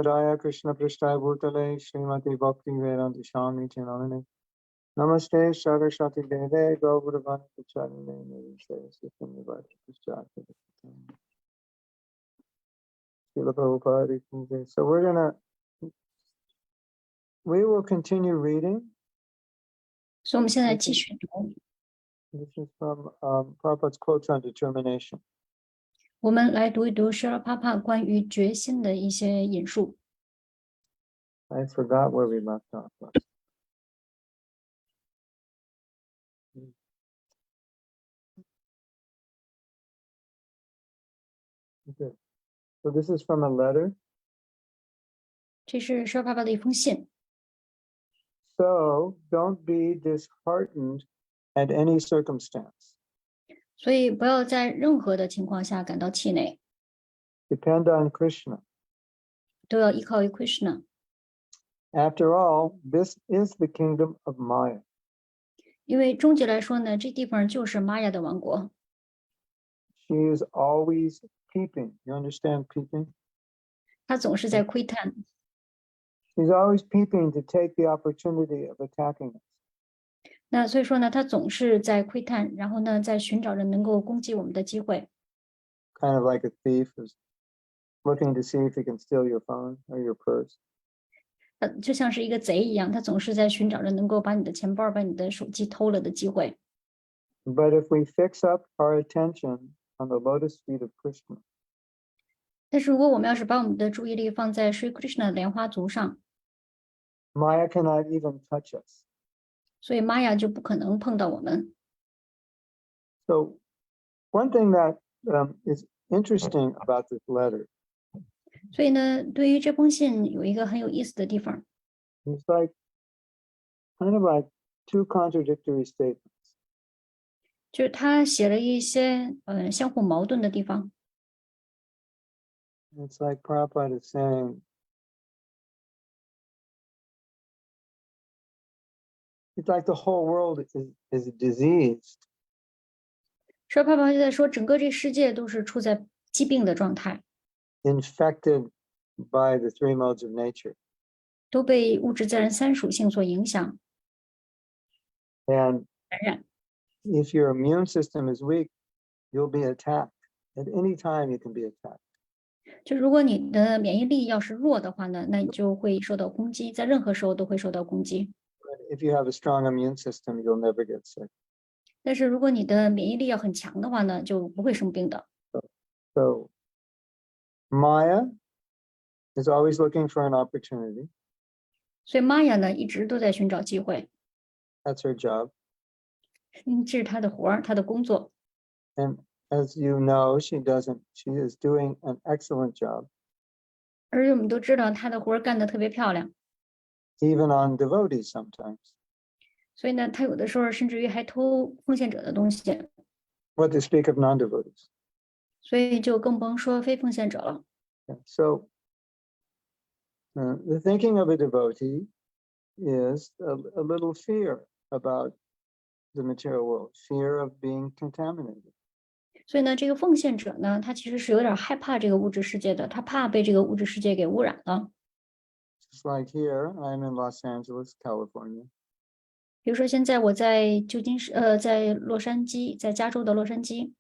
Padaya Krishna Prasthaya Bhutale Srimati Bhakti Vedanta Swami Chinamane Namaste Saraswati Deve Gaurvani Pacharine Namaste Sittam Vivati Pashchati Srila Prabhupada. So we will continue reading. 所以我们现在继续读。 This is from Prabhupada's quotes on determination. 我们来读一读舍拉帕帕关于决心的一些引述。 I forgot where we left off. Okay. So this is from a letter. 这是舍拉帕帕的一封信。 So don't be disheartened at any circumstance. 所以不要在任何的情况下感到气馁， Depend on Krishna. 都要依靠于 Krishna。 After all, this is the kingdom of Maya. 因为终极来说呢，这地方就是玛雅的王国。 She is always peeping. You understand peeping? 他总是在窥探， She's always peeping to take the opportunity of attacking us. 那所以说呢，他总是在窥探，然后呢，在寻找着能够攻击我们的机会。 Kind of like a thief is looking to see if he can steal your phone or your purse. 就像是一个贼一样，他总是在寻找着能够把你的钱包、把你的手机偷了的机会。 But if we fix up our attention on the lotus feet of Krishna, 但是如果我们要是把我们的注意力放在 Sri Krishna 的莲花足上， Maya cannot even touch us. 所以玛雅就不可能碰到我们。 So one thing that is interesting about this letter 所以呢，对于这封信有一个很有意思的地方， is kind of like two contradictory statements. 就是他写了一些相互矛盾的地方。 It's like Prabhupada is saying, it's like the whole world is diseased. 舍帕帕就在说，整个这世界都是处在疾病的状态， Infected by the three modes of nature. 都被物质自然三属性所影响 And 感染。 if your immune system is weak, you'll be attacked. At any time you can be attacked. 就如果你的免疫力要是弱的话呢，那你就会受到攻击，在任何时候都会受到攻击。 But if you have a strong immune system, you'll never get sick. 但是如果你的免疫力要很强的话呢，就不会生病的。 So Maya is always looking for an opportunity. 所以玛雅呢，一直都在寻找机会， That's her job. 这是他的活儿，他的工作。 And as you know, she is doing an excellent job, 而且我们都知道他的活儿干得特别漂亮， even on devotees sometimes. 所以呢，他有的时候甚至于还偷奉献者的东西， What to speak of non-devotees. 所以就更甭说非奉献者了。 So the thinking of a devotee is a little fear about the material world, fear of being contaminated. 所以呢，这个奉献者呢，他其实是有点害怕这个物质世界的，他怕被这个物质世界给污染了。 Just like here, I'm in Los Angeles, California. 比如说现在我在旧金山，在洛杉矶，在加州的洛杉矶，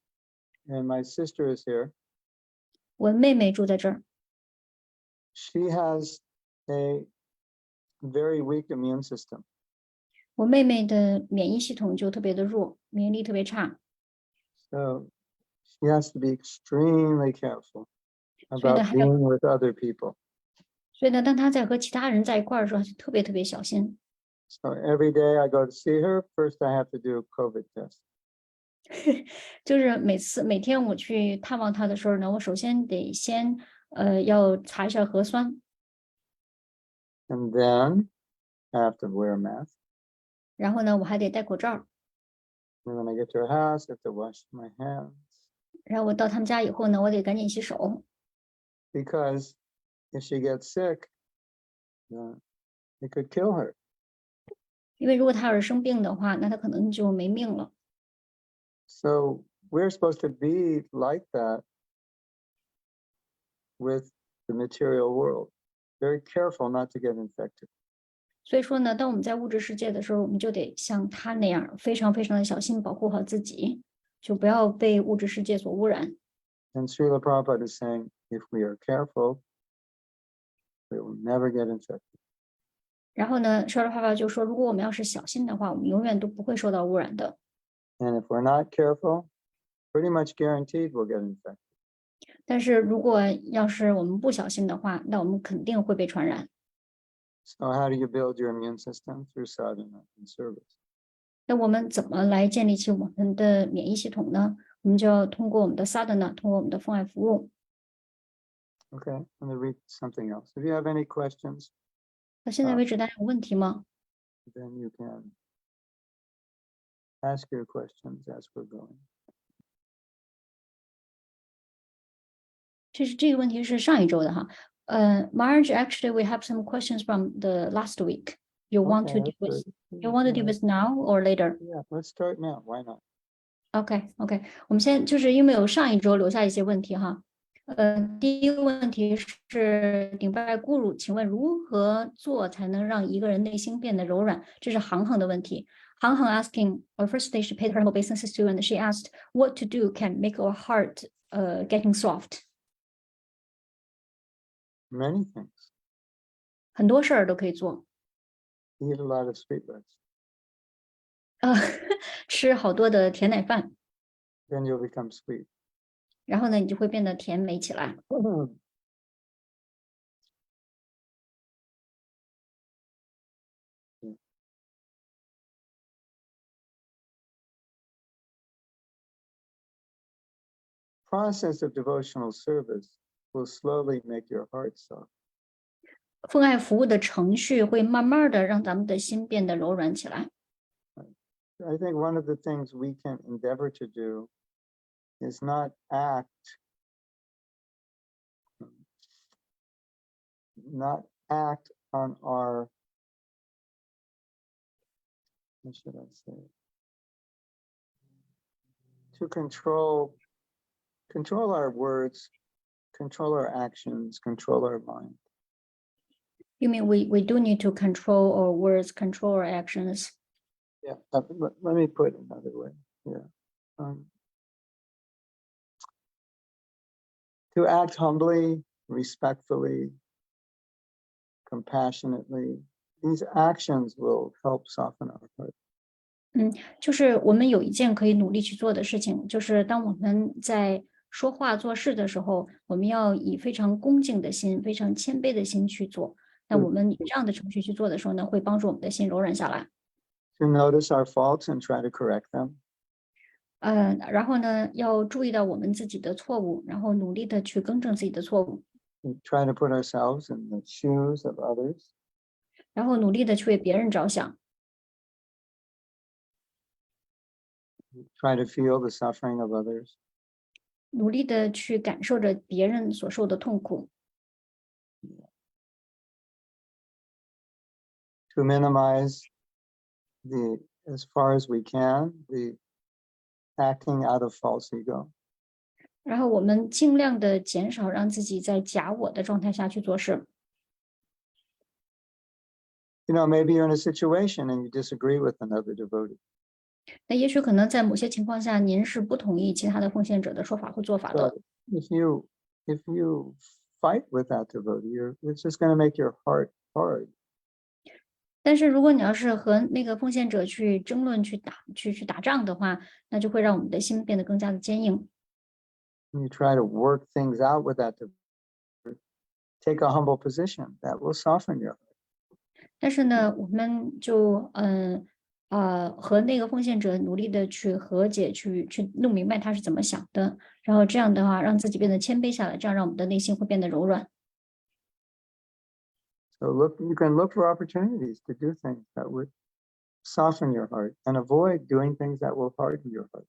And my sister is here. 我妹妹住在这儿， She has a very weak immune system. 我妹妹的免疫系统就特别的弱，免疫力特别差， So she has to be extremely careful 所以呢， about 还要 being with other people. 所以呢，当她在和其他人在一块儿的时候，她就特别特别小心。 So every day I go to see her, first I have to do a COVID test. 就是每天我去探望她的时候呢，我首先得先要查一下核酸， And then I have to wear a mask. 然后呢，我还得戴口罩。 And when I get to her house, I have to wash my hands. 然后我到他们家以后呢，我得赶紧洗手， Because if she gets sick, it could kill her. 因为如果她要是生病的话，那她可能就没命了。 So we're supposed to be like that with the material world. very careful not to get infected. 所以说呢，当我们在物质世界的时候，我们就得像他那样非常非常的小心保护好自己，就不要被物质世界所污染。 And Srila Prabhupada is saying, if we are careful, we will never get infected. 然后呢，舍利弗就说，如果我们要是小心的话，我们永远都不会受到污染的。 And if we're not careful, pretty much guaranteed we'll get infected. 但是如果要是我们不小心的话，那我们肯定会被传染。 So how do you build your immune system? Through sadhana and service. 那我们怎么来建立起我们的免疫系统呢？我们就要通过我们的 sadhana， 通过我们的奉爱服务。 Okay, let me read something else. If you have any questions, 到现在为止，大家有问题吗？ then you can ask your questions as we're going. 这个问题是上一周的哈。Marge, actually, we have some questions from the last week. You want to Okay, do that's it? good. You want to do Yeah, this now or later? yeah, let's start now. Why not? OK， 我们先就是因为有上一周留下一些问题哈。第一个问题是顶拜咕噜，请问如何做才能让一个人内心变得柔软？这是航航的问题。航航 asking, or first day she paid her obeisances to, and she asked what to do can make our heart getting soft. Many things. 很多事儿都可以做。 Eat a lot of sweetbreads. 吃好多的甜奶饭， Then you'll become sweet. 然后呢，你就会变得甜美起来。 Process of devotional service will slowly make your heart soft. 奉爱服务的程序会慢慢的让咱们的心变得柔软起来。 I think one of the things we can endeavor to do is not act on our, what should I say, to control our words, control our actions, control our mind. You mean we do need to control our words, control our actions? Yeah, let me put it another way. Yeah. To act humbly, respectfully, compassionately, these actions will help soften our heart. 就是我们有一件可以努力去做的事情，就是当我们在说话做事的时候，我们要以非常恭敬的心、非常谦卑的心去做。那我们以这样的程序去做的时候呢，会帮助我们的心柔软下来。To notice our faults and try to correct them. 然后呢，要注意到我们自己的错误，然后努力的去更正自己的错误， Try to put ourselves in the shoes of others. 然后努力的去为别人着想， Try to feel the suffering of others. 努力的去感受着别人所受的痛苦， To minimize as far as we can, the acting out of false ego. 然后我们尽量的减少让自己在假我的状态下去做事。 Maybe you're in a situation and you disagree with another devotee. 那也许可能在某些情况下，您是不同意其他的奉献者的说法或做法的。 So if you fight with that devotee, it's just going to make your heart hard. 但是如果你要是和那个奉献者去争论、去打仗的话，那就会让我们的心变得更加的坚硬。 You try to work things out with that devotee. Take a humble position. That will soften your heart. 但是呢，我们就和那个奉献者努力的去和解，去弄明白他是怎么想的，然后这样的话让自己变得谦卑下来，这样让我们的内心会变得柔软。 So you can look for opportunities to do things that would soften your heart and avoid doing things that will harden your heart.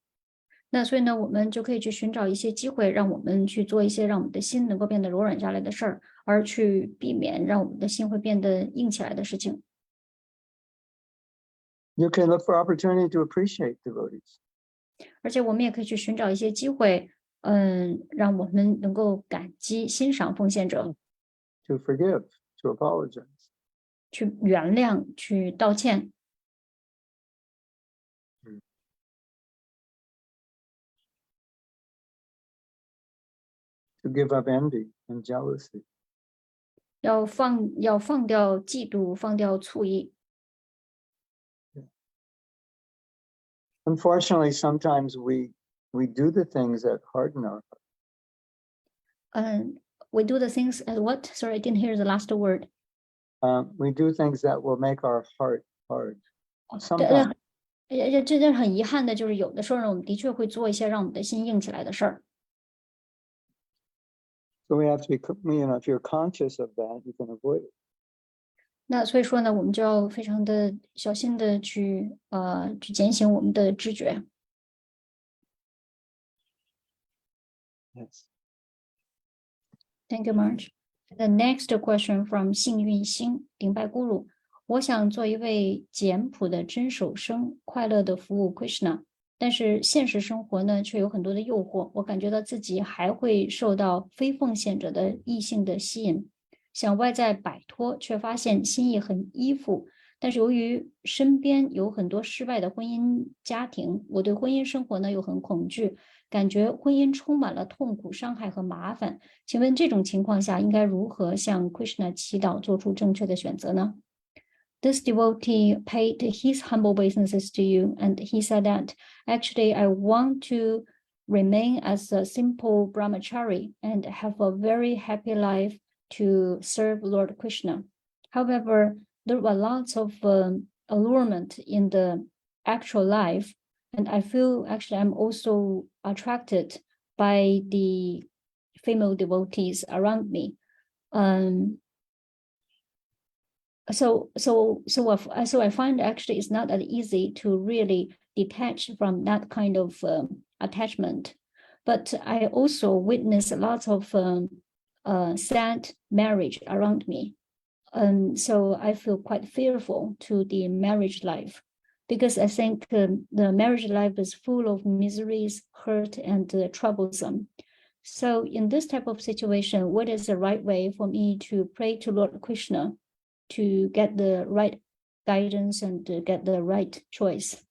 那所以呢，我们就可以去寻找一些机会，让我们去做一些让我们的心能够变得柔软下来的事儿，而去避免让我们的心会变得硬起来的事情。 You can look for opportunity to appreciate devotees. 而且我们也可以去寻找一些机会，让我们能够感激、欣赏奉献者， To forgive, to apologize. 去原谅，去道歉。To give up envy and jealousy. 要放掉嫉妒，放掉醋意。Unfortunately, sometimes we do the things that harden our heart. We do the things as what? Sorry, I didn't hear the last word. We do things that will make our heart hard. 对 Sometimes. 这很遗憾的，就是有的时候呢，我们的确会做一些让我们的心硬起来的事儿。So we have to be, if you're conscious of that, you can avoid it. 那所以说呢，我们就要非常的小心的去减轻我们的知觉。Yes. Thank you, Marge. The next question from 幸运星顶拜咕噜，我想做一位简朴的真守生，快乐的服务 Krishna， 但是现实生活呢却有很多的诱惑，我感觉到自己还会受到非奉献者的异性的吸引，想外在摆脱，却发现心意很依附。但是由于身边有很多失败的婚姻家庭，我对婚姻生活呢又很恐惧，感觉婚姻充满了痛苦、伤害和麻烦。请问这种情况下应该如何向 Krishna 祈祷，做出正确的选择呢？ This devotee paid his humble obeisances to you, and he said that actually I want to remain as a simple brahmachari and have a very happy life to serve Lord Krishna. However, there were lots of allurement in the actual life, and I feel actually I'm also attracted by the female devotees around me. So I find actually it's not that easy to really detach from that kind of attachment. But I also witness lots of sad marriage around me. So I feel quite fearful to the marriage life, because I think the marriage life is full of miseries, hurt, and troublesome. So in this type of situation, what is the right way for me to pray to Lord Krishna to get the right guidance and to get the right choice?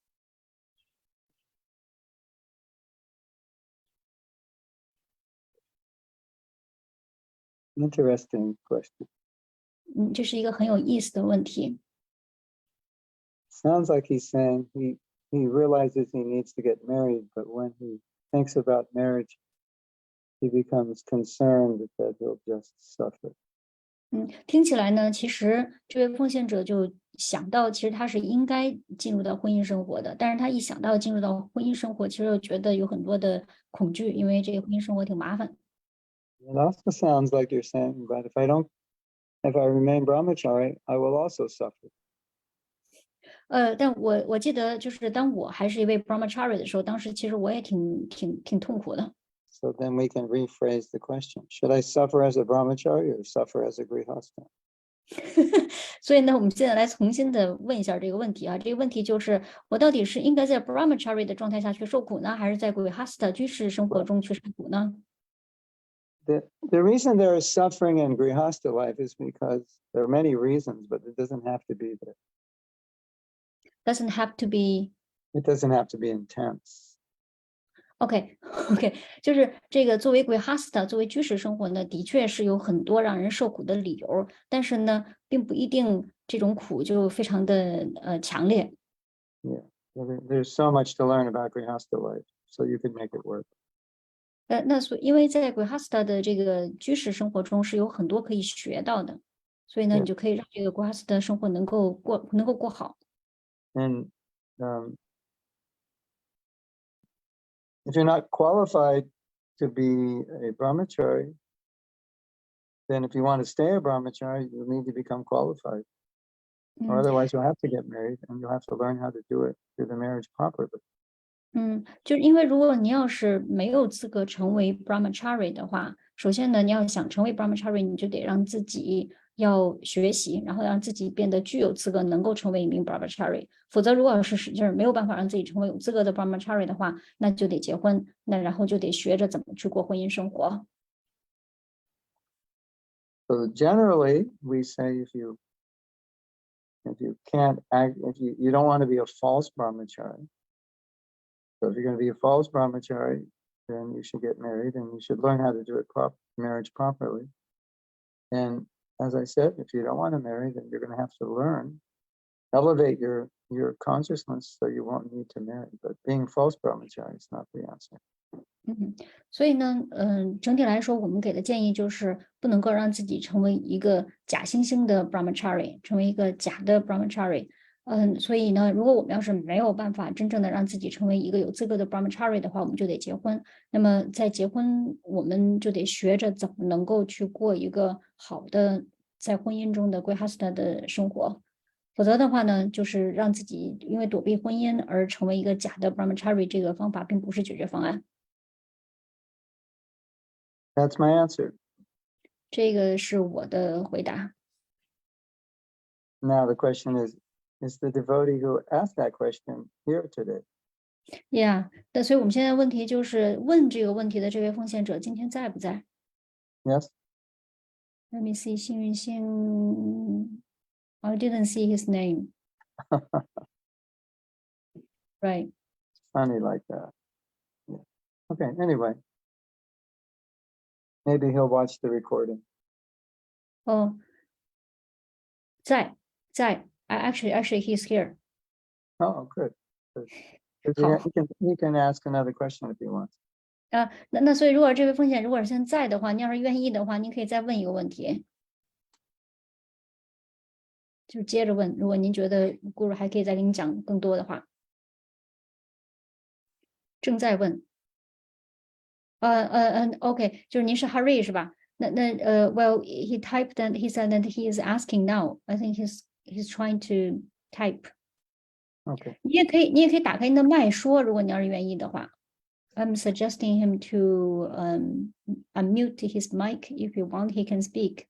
Interesting question. 这是一个很有意思的问题。Sounds like he's saying he realizes he needs to get married, but when he thinks about marriage, he becomes concerned that he'll just suffer. 听起来呢，其实这位奉献者就想到，其实他是应该进入到婚姻生活的，但是他一想到进入到婚姻生活，其实又觉得有很多的恐惧，因为这个婚姻生活挺麻烦。It also sounds like you're saying, but if I remain brahmachari, I will also suffer. 但我记得，就是当我还是一位 brahmachari 的时候，当时其实我也挺痛苦的。So then we can rephrase the question: Should I suffer as a brahmachari or suffer as a grihasta? 所以呢，我们现在来重新的问一下这个问题啊。这个问题就是，我到底是应该在 brahmachari 的状态下去受苦呢，还是在 grihasta 居士生活中去受苦呢？ The reason there is suffering in grihasta life is because there are many reasons, but it doesn't have to be there. Doesn't have to be. It doesn't have to be intense. OK，就是这个作为 grihasta 作为居士生活呢，的确是有很多让人受苦的理由，但是呢，并不一定这种苦就非常的强烈。Yeah, there's so much to learn about grihasta life, so you can make it work. 因为在 grihasta 的这个居士生活中是有很多可以学到的，所以呢，你就可以让这个 grihasta 生活能够过好。And if you're not qualified to be a brahmachari, then if you want to stay a brahmachari, you need to become qualified. Or otherwise you'll have to get married and you'll have to learn how to do it through the marriage properly. 就是因为如果你要是没有资格成为 brahmachari 的话，首先呢，你要想成为 brahmachari，你就得让自己要学习，然后让自己变得具有资格，能够成为一名 brahmachari。否则，如果是使劲没有办法让自己成为有资格的 brahmachari 的话，那就得结婚，那然后就得学着怎么去过婚姻生活。So generally, we say if you can't act, if you don't want to be a false brahmachari. So if you're going to be a false brahmachari, then you should get married, and you should learn how to do it marriage properly. And as I said, if you don't want to marry, then you're going to have to learn, elevate your consciousness so you won't need to marry. But being false brahmachari is not the answer. 所以呢，整体来说，我们给的建议就是不能够让自己成为一个假惺惺的 brahmachari，成为一个假的 brahmachari。所以呢，如果我们要是没有办法真正的让自己成为一个有资格的 brahmachari 的话，我们就得结婚。那么在结婚，我们就得学着怎么能够去过一个好的在婚姻中的 grihastha 的生活。否则的话呢，就是让自己因为躲避婚姻而成为一个假的 brahmachari，这个方法并不是解决方案。That's my answer. 这个是我的回答。Now the question is the devotee who asked that question here today? Yeah， 那所以我们现在问题就是问这个问题的这位奉献者今天在不在 Yes?？Let me see， 幸运星 I didn't see his name. Right. Funny like that. Yeah. Okay, anyway. Maybe he'll watch the recording. 哦，在。Actually, he's here. Oh, good. Good. How? He can ask another question if he wants. 那所以如果这位奉献如果现在的话，你要是愿意的话，您可以再问一个问题，就接着问。如果您觉得顾主还可以再给你讲更多的话，正在问。OK， 就是您是 Hari 是吧？Well, he typed and he said that he is asking now. I think he's trying to type. Okay. 你也可以打开您的麦说，如果你要是愿意的话。I'm suggesting him to unmute his mic. If you want, he can speak.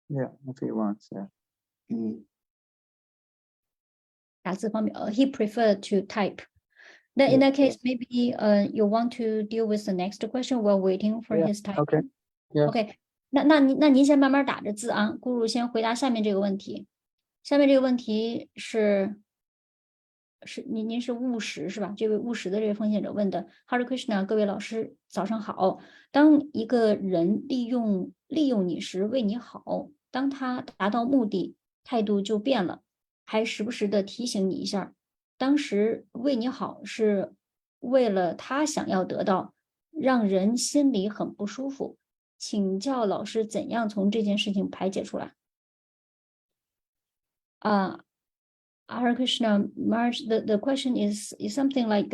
Yeah, if he wants, yeah. 打字方面he preferred to type. Then in that case, maybe you want to deal with the next question while waiting for his typing. Okay. Yes. OK， 那您先慢慢打着字啊，顾主先回答下面这个问题。下面这个问题是您是务实是吧？这位务实的这位奉献者问的 Hare Krishna， 各位老师早上好。当一个人利用你时为你好，当他达到目的，态度就变了，还时不时的提醒你一下。当时为你好是为了他想要得到，让人心里很不舒服。请教老师怎样从这件事情排解出来？Hare Krishna, Marge, the question is something like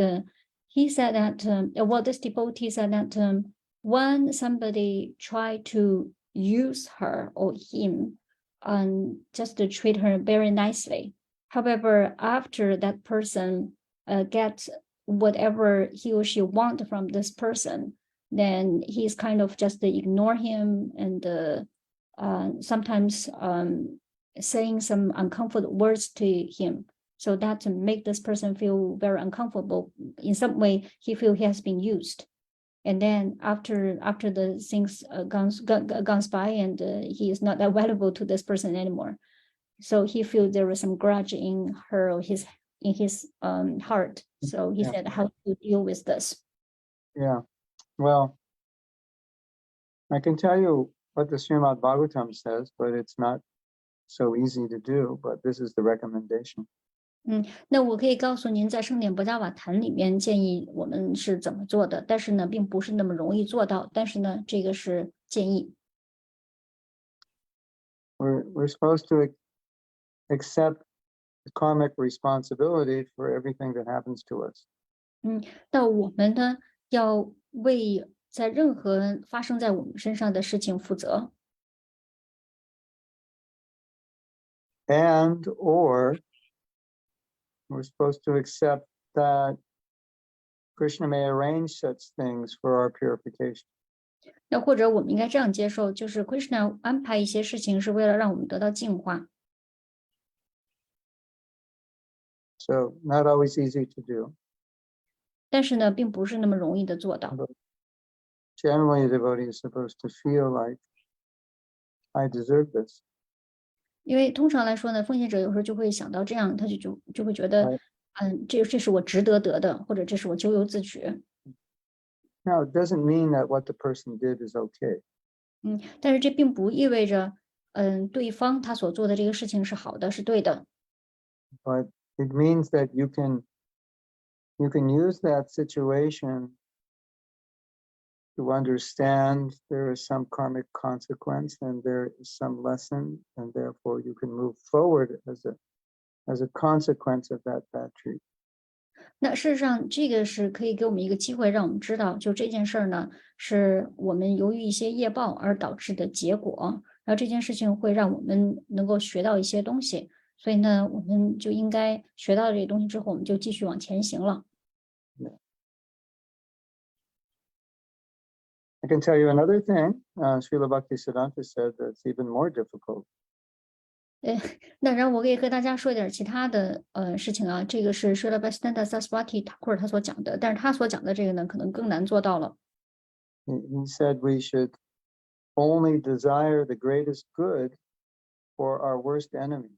he said that well, this devotee said that when somebody tried to use her or him just to treat her very nicely, however, after that person gets whatever he or she want from this person, then he's kind of just ignore him and sometimes saying some uncomfortable words to him, so that to make this person feel very uncomfortable. In some way, he feel he has been used, and then after the things gone by, and he is not available to this person anymore, so he feel there was some grudge in her or in his heart. So he said, how to deal with this? Yeah, well, I can tell you what the Srimad Bhagavatam says, but it's not so easy to do, but this is the recommendation. 那我可以告诉您，在圣典博伽瓦坛里面建议我们是怎么做的，但是呢，并不是那么容易做到。但是呢，这个是建议。We're supposed to accept the karmic responsibility for everything that happens to us. 那我们呢，要为在任何发生在我们身上的事情负责。And or we're supposed to accept that Krishna may arrange such things for our purification. 那或者我们应该这样接受，就是 Krishna 安排一些事情是为了让我们得到净化。So not always easy to do. 但是呢，并不是那么容易的做到。Generally, a devotee is supposed to feel like I deserve this. 因为通常来说呢，奉献者有时候就会想到这样，他就会觉得，这是我值得得的，或者这是我咎由自取。Now, it doesn't mean that what the person did is okay. 但是这并不意味着，对方他所做的这个事情是好的，是对的。But it means that you can use that situation to understand there is some karmic consequence and there is some lesson, and therefore you can move forward as a consequence of that bad treat. 那事实上，这个是可以给我们一个机会，让我们知道，就这件事儿呢，是我们由于一些业报而导致的结果。然后这件事情会让我们能够学到一些东西，所以呢，我们就应该学到这些东西之后，我们就继续往前行了。I can tell you another thing. Srila Bhaktisiddhanta said that's even more difficult. 那然后我可以和大家说一点其他的事情啊，这个是 Srila Bhaktisiddhanta Saraswati Thakur 他所讲的，但是他所讲的这个呢，可能更难做到了。He said we should only desire the greatest good for our worst enemy.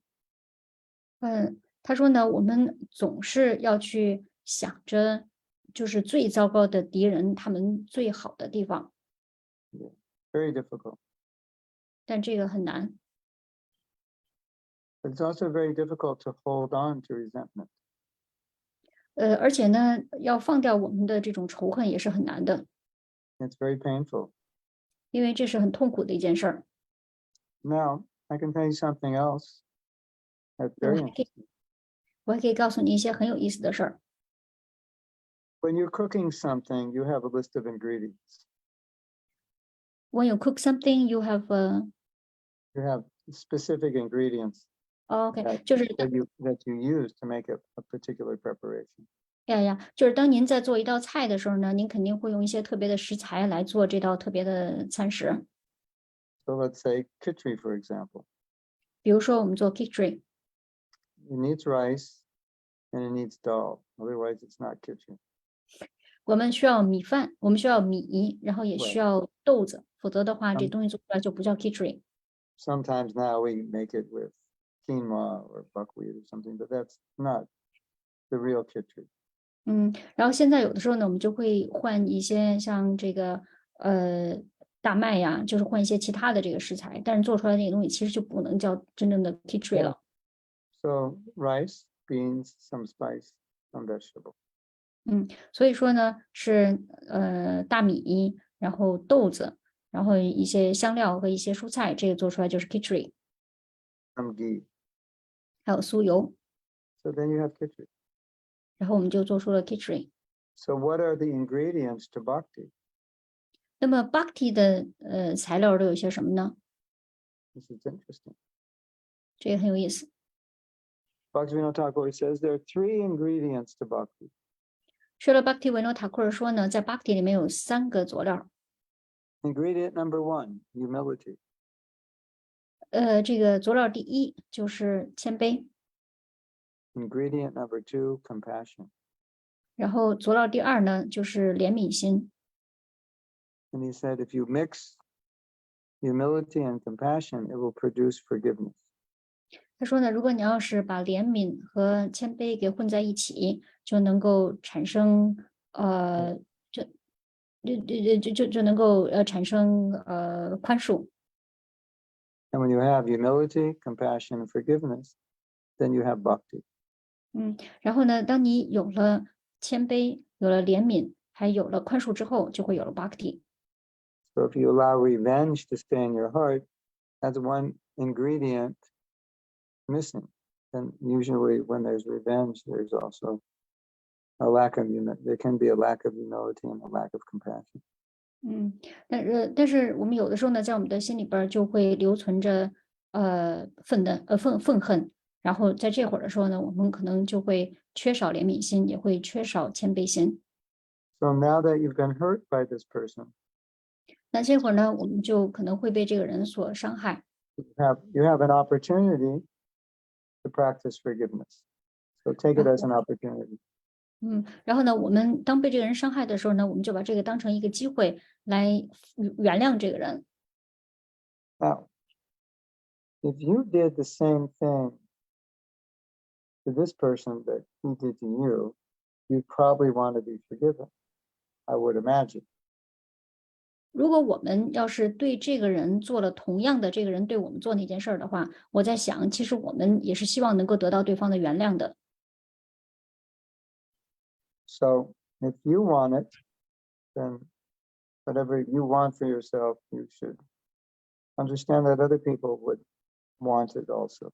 他说呢，我们总是要去想着，就是最糟糕的敌人，他们最好的地方。Very difficult. 但这个很难。But it's also very difficult to hold on to resentment. 而且呢，要放掉我们的这种仇恨也是很难的。It's very painful. 因为这是很痛苦的一件事儿。Now, I can tell you something else that's very interesting. 我还可以告诉你一些很有意思的事儿。When you're cooking something, you have a list of ingredients. When you cook something, you have You have specific ingredients OK， that, 就是 that you use to make a particular preparation. 就是当您在做一道菜的时候呢，您肯定会用一些特别的食材来做这道特别的餐食。So let's say khichdi, for example. 比如说我们做 khichdi， It needs rice and it needs dal. Otherwise, it's not khichdi. 我们需要米饭，我们需要米，然后也需要豆子，否则的话，这东西做出来就不叫 khichdi。 Sometimes now we make it with quinoa or buckwheat or something, but that's not the real khichdi. 然后现在有的时候呢，我们就会换一些像这个大麦呀，就是换一些其他的这个食材，但是做出来那个东西其实就不能叫真正的 khichdi 了。So rice, beans, some spice, some vegetable. 所以说呢是大米，然后豆子，然后一些香料和一些蔬菜，这个做出来就是 khichdi， Some ghee. 还有酥油， So then you have khichdi. 然后我们就做出了 khichdi。 So what are the ingredients to bhakti? 那么 bhakti 的材料都有些什么呢？ This is interesting. 这个很有意思。Bhaktivinoda Thakur says there are 3 ingredients to bhakti. 说了 Bhaktivinoda Thakur 说呢，在 bhakti 里面有3个佐料。Ingredient number 1, humility. 这个佐料第一就是谦卑， Ingredient number 2, compassion. 然后佐料第二呢就是怜悯心。And he said if you mix humility and compassion, it will produce forgiveness. 他说呢，如果你要是把怜悯和谦卑给混在一起，就能够产生就能够产生宽恕。And when you have humility, compassion, and forgiveness, then you have bhakti. 然后呢，当你有了谦卑，有了怜悯，还有了宽恕之后，就会有了 bhakti。 So if you allow revenge to stay in your heart, that's one ingredient missing. And usually when there's revenge, there's also a lack of humility. There can be a lack of humility and a lack of compassion. 但是我们有的时候呢，在我们的心里边就会留存着愤恨，然后在这会儿的时候呢，我们可能就会缺少怜悯心，也会缺少谦卑心。 So now that you've been hurt by this person, 那这会儿呢，我们就可能会被这个人所伤害。you have an opportunity to practice forgiveness. So take it as an opportunity. 然后呢，我们当被这个人伤害的时候呢，我们就把这个当成一个机会来原谅这个人。Now, if you did the same thing to this person that he did to you, you'd probably want to be forgiven, I would imagine. 如果我们要是对这个人做了同样的这个人对我们做那件事儿的话，我在想，其实我们也是希望能够得到对方的原谅的。So if you want it, then whatever you want for yourself, you should understand that other people would want it also.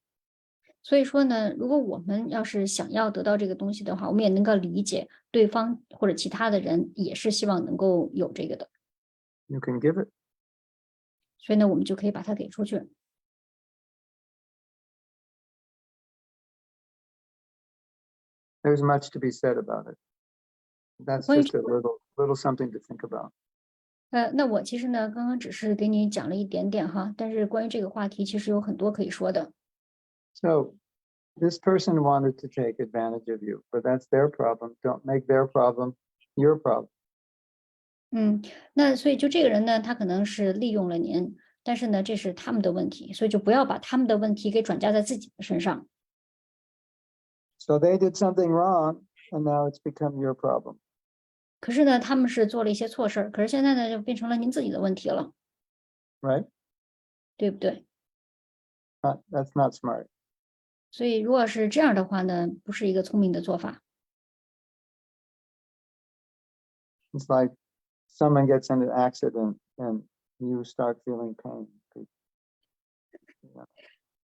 所以说呢，如果我们要是想要得到这个东西的话，我们也能够理解对方或者其他的人也是希望能够有这个的。You can give it. 所以呢，我们就可以把它给出去。There's much to be said about it. That's just a little something to think about. 那我其实呢，刚刚只是给你讲了一点点哈，但是关于这个话题，其实有很多可以说的。So this person wanted to take advantage of you, but that's their problem. Don't make their problem your problem. 那所以就这个人呢，他可能是利用了您，但是呢，这是他们的问题，所以就不要把他们的问题给转嫁在自己的身上。So they did something wrong, and now it's become your problem. 可是呢，他们是做了一些错事儿，可是现在呢，就变成了您自己的问题了， Right? 对不对？ That's not smart. 所以如果是这样的话呢，不是一个聪明的做法。It's like someone gets in an accident and you start feeling pain.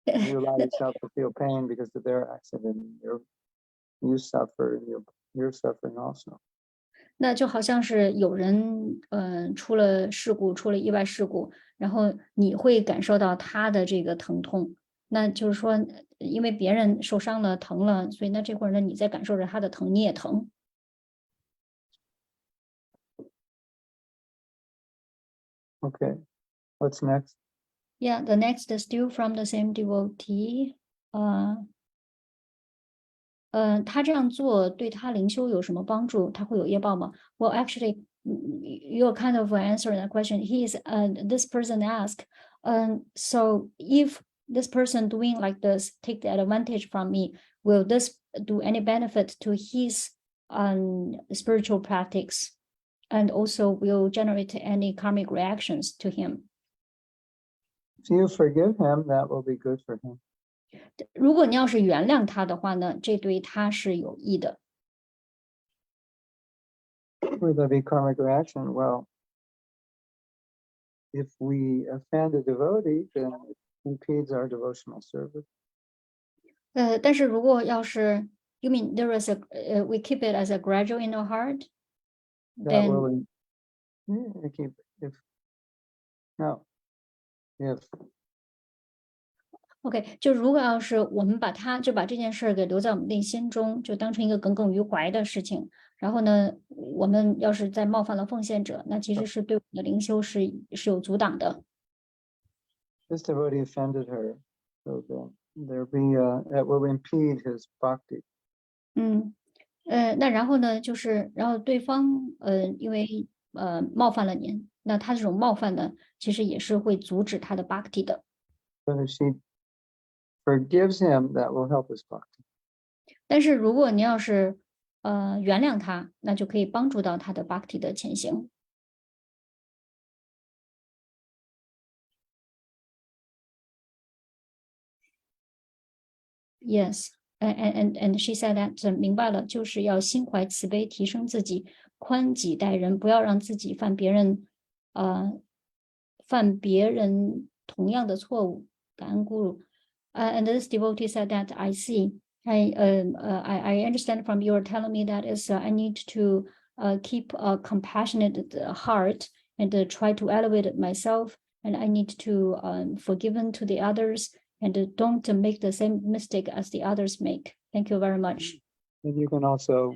You allow yourself to feel pain because of their accident. You suffer, and you're suffering also. 那就好像是有人出了事故，出了意外事故，然后你会感受到他的这个疼痛，那就是说，因为别人受伤了、疼了，所以那这会儿呢，你在感受着他的疼，你也疼。Okay, what's next? Yeah, the next is still from the same devotee. 他这样做对他灵修有什么帮助？他会有业报吗？ Well, actually, you're kind of answering that question. This person asked, so if this person doing like this take the advantage from me, will this do any benefit to his spiritual practice, and also will generate any karmic reactions to him? If you forgive him, that will be good for him. 如果你要是原谅他的话呢，这对他是有益的。Will there be karmic reaction? Well, if we offend a devotee, then it impedes our devotional service. 但是如果要是 you mean there is we keep it as a gradual in our heart, That then will keep if OK，就如果要是我们把这件事儿给留在我们内心中，就当成一个耿耿于怀的事情，然后呢，我们要是再冒犯了奉献者，那其实是对我们的灵修是有阻挡的。this devotee offended her, so then there be that will impede his bhakti. 那然后呢，就是然后对方因为冒犯了您，那他这种冒犯呢，其实也是会阻止他的 bhakti 的。 But if she forgives him, that will help his bhakti. 但是如果你要是原谅他，那就可以帮助到他的 bhakti 的前行。Yes, and she said that 明白了，就是要心怀慈悲，提升自己，宽己待人，不要让自己犯别人同样的错误。感恩咕噜。And this devotee said that I see. I understand from you telling me that is I need to keep a compassionate heart and try to elevate myself, and I need to forgiven to the others and don't make the same mistake as the others make. Thank you very much. And you can also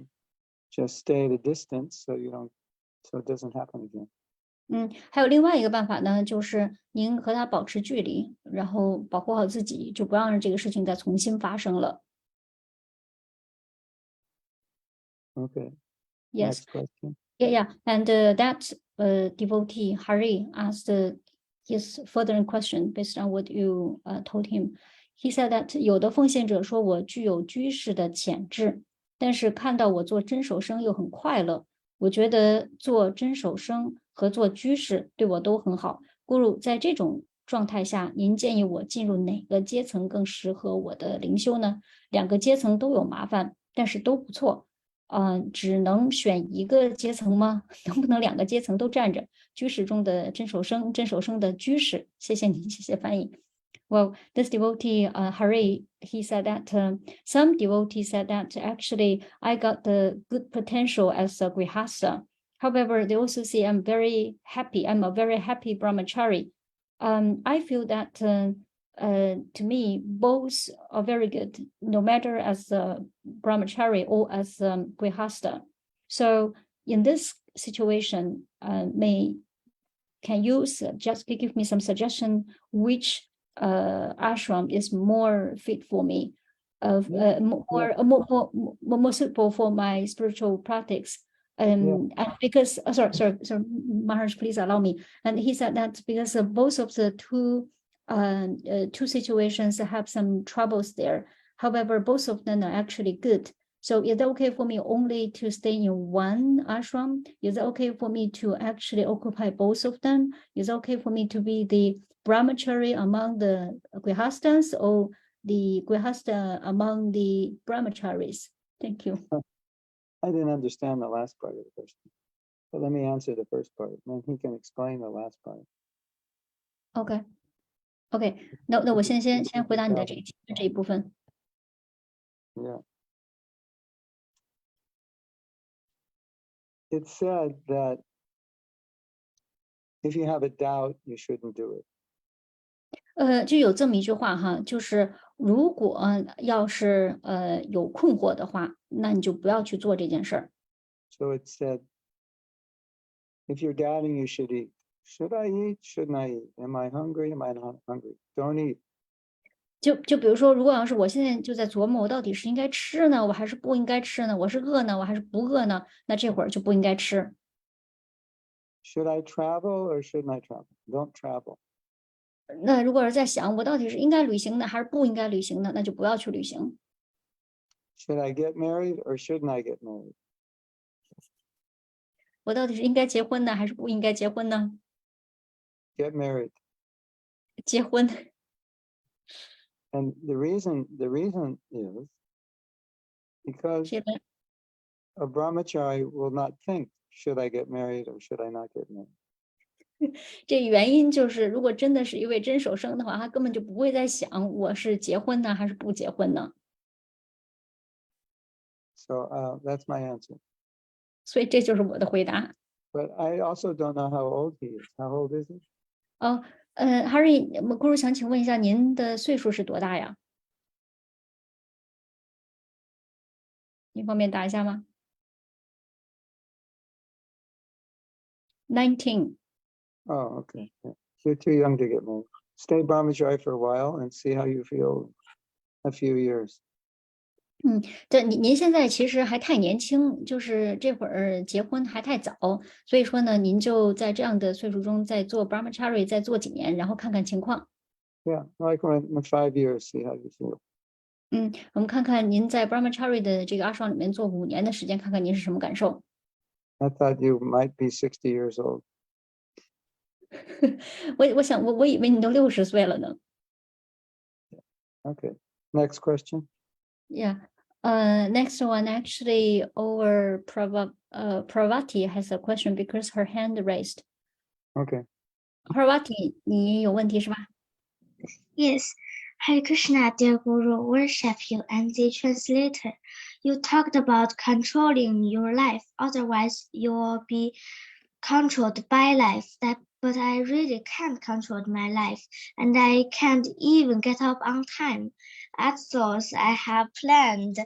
just stay at a distance so it doesn't happen again. 还有另外一个办法呢，就是您和他保持距离，然后保护好自己，就不要让这个事情再重新发生了。Okay. Yes. Next question. Yeah. And that devotee Hari asked his further question based on what you told him. He said that 有的奉献者说我具有居士的潜质，但是看到我做真手生又很快乐。我觉得做真手生和做居士对我都很好。Guru，在这种状态下，您建议我进入哪个阶层更适合我的灵修呢？两个阶层都有麻烦，但是都不错。只能选一个阶层吗？能不能两个阶层都站着？居士中的真手生，真手生的居士。谢谢您，谢谢翻译。Well, this devotee, Hari, he said that some devotees said that actually I got the good potential as a grihasta. However, they also say I'm very happy. I'm a very happy brahmachari. I feel that to me, both are very good, no matter as a brahmachari or as a grihasta. So in this situation, can you just give me some suggestion which ashram is more fit for me, more suitable for my spiritual practice? And because sorry, Maharaj, please allow me. And he said that because both of the two situations have some troubles there. However, both of them are actually good. So is it okay for me only to stay in one ashram? Is it okay for me to actually occupy both of them? Is it okay for me to be the brahmachari among the grihastas or the grihasta among the brahmacharis? Thank you. I didn't understand the last part of the question. But let me answer the first part, then he can explain the last part. OK， 那我先回答你的这一部分。Yeah. It's said that if you have a doubt, you shouldn't do it. 就有这么一句话哈，就是如果要是有困惑的话，那你就不要去做这件事儿。So it said, if you're doubting, you should eat. Should I eat? Shouldn't I eat? Am I hungry? Am I not hungry? Don't eat. 就比如说，如果要是我现在就在琢磨，我到底是应该吃呢，我还是不应该吃呢？我是饿呢，我还是不饿呢？那这会儿就不应该吃。Should I travel or shouldn't I travel? Don't travel. 那如果是在想我到底是应该旅行的还是不应该旅行的，那就不要去旅行。Should I get married or shouldn't I get married? 我到底是应该结婚呢，还是不应该结婚呢？ Get married. 结婚。And the reason is because a brahmachari will not think, should I get married or should I not get married? 这原因就是，如果真的是一位真手生的话，他根本就不会在想我是结婚呢还是不结婚呢。So that's my answer. 所以这就是我的回答。But I also don't know how old he is. How old is he? Harry， Guru想请问一下，您的岁数是多大呀？您方便答一下吗？19. Oh, okay. Yeah. You're too young to get married. Stay brahmachari for a while and see how you feel a few years. 对，您现在其实还太年轻，就是这会儿结婚还太早，所以说呢，您就在这样的岁数中再做 brahmachari， 再做几年，然后看看情况。Yeah, like in 5 years, see how you feel. 我们看看您在 brahmachari 的这个ashram里面做5年的时间，看看您是什么感受。I thought you might be 60 years old. 我以为你都60岁了呢。Okay, next question. Yeah. Next one, actually, our Pravati has a question because her hand raised. Okay. Pravati, 你有问题是吧？ Yes. Hare Krishna, dear Guru, worship you and the translator. You talked about controlling your life, otherwise you will be controlled by life. But I really can't control my life, and I can't even get up on time. At those I have planned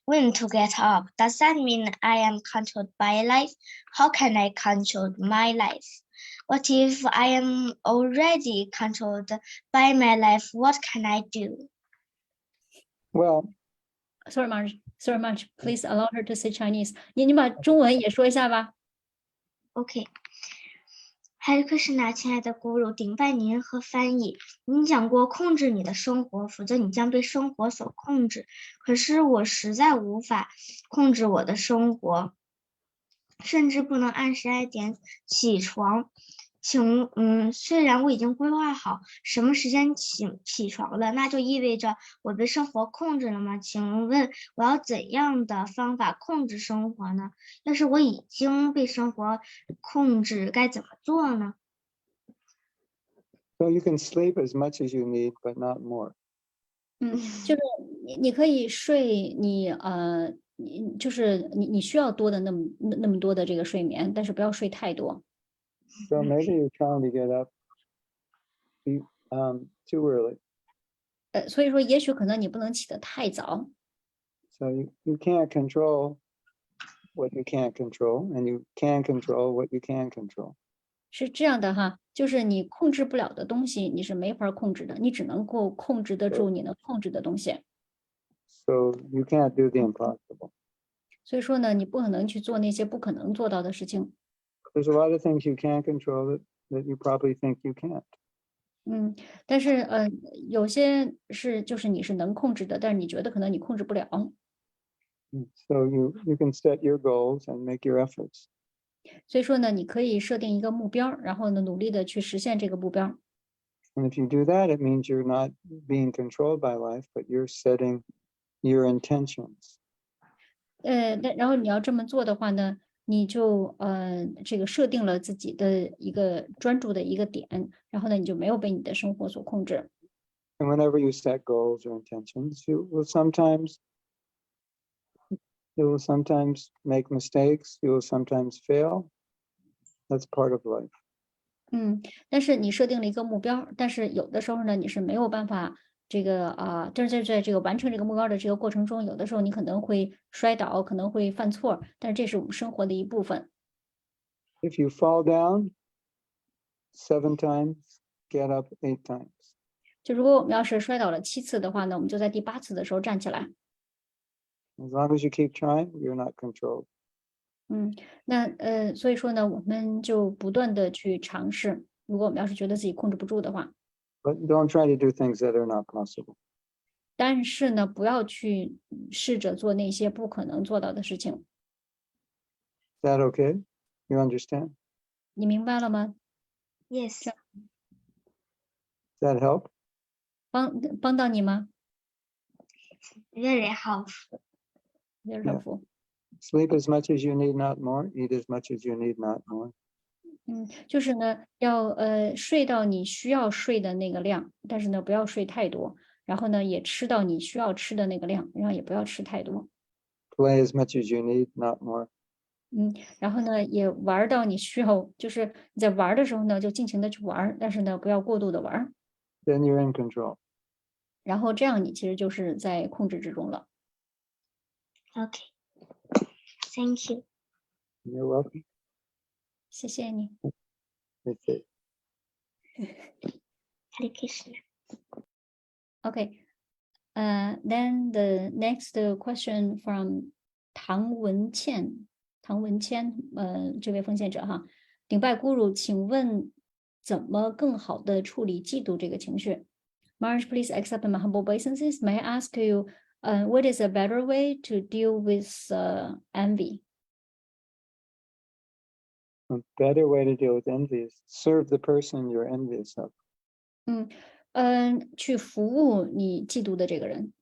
when to get up. Does that mean I am controlled by life? How can I control my life? What if I am already controlled by my life? What can I do? Well, Sorry, Marge. Please allow her to say Chinese. 你把中文也说一下吧。Okay. Hare Krishna，亲爱的 Guru，顶拜您和翻译。您讲过控制你的生活，否则你将被生活所控制。可是我实在无法控制我的生活，甚至不能按时按点起床。虽然我已经规划好什么时间起床了，那就意味着我被生活控制了吗？请问我要怎样的方法控制生活呢？要是我已经被生活控制，该怎么做呢？ So you can sleep as much as you need, but not more. 就是你可以睡你就是你需要多的那么多的这个睡眠，但是不要睡太多。So maybe you're trying to get up too early. 所以说也许可能你不能起得太早， So you can't control what you can't control, and you can control what you can control. 是这样的哈，就是你控制不了的东西你是没法控制的，你只能够控制得住你能控制的东西。So you can't do the impossible. 所以说呢，你不可能去做那些不可能做到的事情。There's a lot of things you can't control that you probably think you can't. 但是有些是就是你是能控制的，但是你觉得可能你控制不了。So you can set your goals and make your efforts. 所以说呢，你可以设定一个目标，然后呢，努力的去实现这个目标。And if you do that, it means you're not being controlled by life, but you're setting your intentions. 然后你要这么做的话呢，你就这个设定了自己的一个专注的一个点，然后呢，你就没有被你的生活所控制。And whenever you set goals or intentions, you will sometimes make mistakes. You will sometimes fail. That's part of life. 但是你设定了一个目标，但是有的时候呢，你是没有办法这个但是在这个完成这个目标的这个过程中，有的时候你可能会摔倒，可能会犯错，但是这是我们生活的一部分。If you fall down 7 times, get up 8 times. 就如果我们要是摔倒了7次的话呢，我们就在第8次的时候站起来。As long as you keep trying, you're not controlled. 那所以说呢，我们就不断的去尝试。如果我们要是觉得自己控制不住的话， But don't try to do things that are not possible. 但是呢，不要去试着做那些不可能做到的事情。Is that okay? You understand? 你明白了吗？ Yes, Does that help? 帮到你吗 very helpful. ？Very Yeah. helpful。 Sleep as much as you need, not more. Eat as much as you need, not more. 就是呢，要睡到你需要睡的那个量，但是呢，不要睡太多。然后呢，也吃到你需要吃的那个量，然后也不要吃太多。Play as much as you need, not more. 然后呢，也玩到你需要，就是你在玩的时候呢，就尽情的去玩，但是呢，不要过度的玩。Then you're in control. 然后这样你其实就是在控制之中了。 Okay. Thank you. You're welcome. 谢谢你。 That's it. Hare Krishna. Okay. Then the next question from 唐文倩，这位奉献者哈，顶拜 Guru， 请问怎么更好的处理嫉妒这个情绪？ Maharaj, please accept my humble obeisances. May I ask you, what is a better way to deal with envy? A better way to deal with envy is serve the person you're envious of. 去服务你嫉妒的这个人。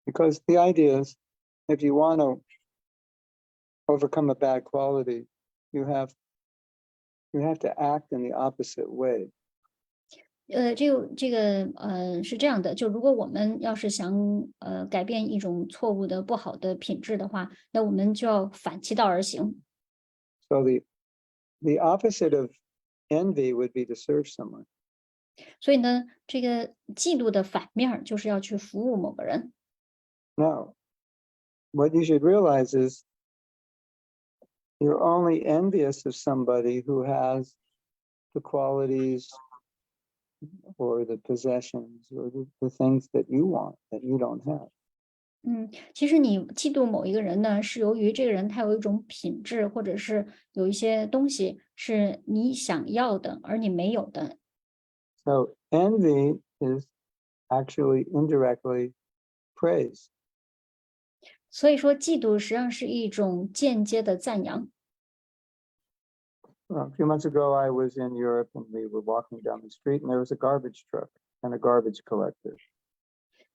Because the idea is, if you want to overcome a bad quality, you have to act in the opposite way. 是这样的，就如果我们要是想改变一种错误的不好的品质的话，那我们就要反其道而行。 So the opposite of envy would be to serve someone. 所以呢，这个嫉妒的反面儿就是要去服务某个人。 Now, what you should realize is you're only envious of somebody who has the qualities or the possessions or the things that you want that you don't have. 其实你嫉妒某一个人呢，是由于这个人他有一种品质，或者是有一些东西是你想要的，而你没有的。So envy is actually indirectly praise. 所以说，嫉妒实际上是一种间接的赞扬。A few months ago, I was in Europe and we were walking down the street and there was a garbage truck and a garbage collector.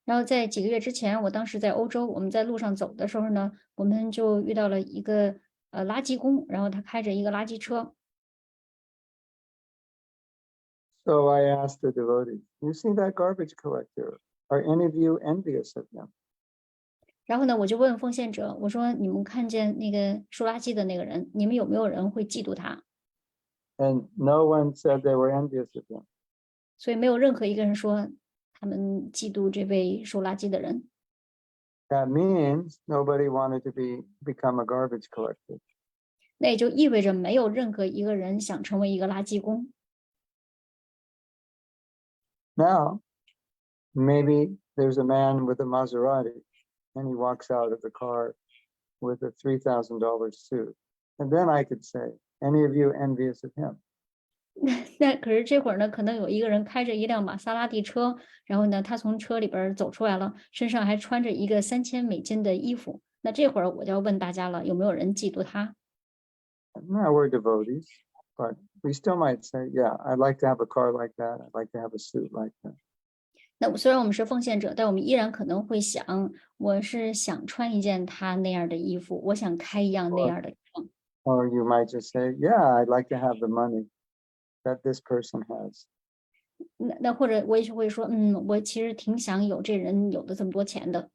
然后在几个月之前，我当时在欧洲，我们在路上走的时候呢，我们就遇到了一个垃圾工，然后他开着一个垃圾车。So I asked the devotee, "You see that garbage collector? Are any of you envious of him?" 然后呢，我就问奉献者，我说你们看见那个收垃圾的那个人，你们有没有人会嫉妒他？And no one said they were envious of him. 所以没有任何一个人说他们嫉妒这位收垃圾的人。That means nobody wanted to become a garbage collector. 那也就意味着没有任何一个人想成为一个垃圾工。Now, maybe there's a man with a Maserati and he walks out of the car with a $3,000 suit. And then I could say, any of you envious of him? 那可是这会儿呢，可能有一个人开着一辆玛莎拉蒂车，然后呢，他从车里边走出来了，身上还穿着一个$3000的衣服。那这会儿我就要问大家了，有没有人嫉妒他？ Now we're devotees, but we still might say, yeah, I'd like to have a car like that. I'd like to have a suit like that. 那虽然我们是奉献者，但我们依然可能会想，我是想穿一件他那样的衣服，我想开一样那样的车。Or you might just say, yeah, I'd like to have the money that this person has. 那或者我也许会说，我其实挺想有这人有的这么多钱的。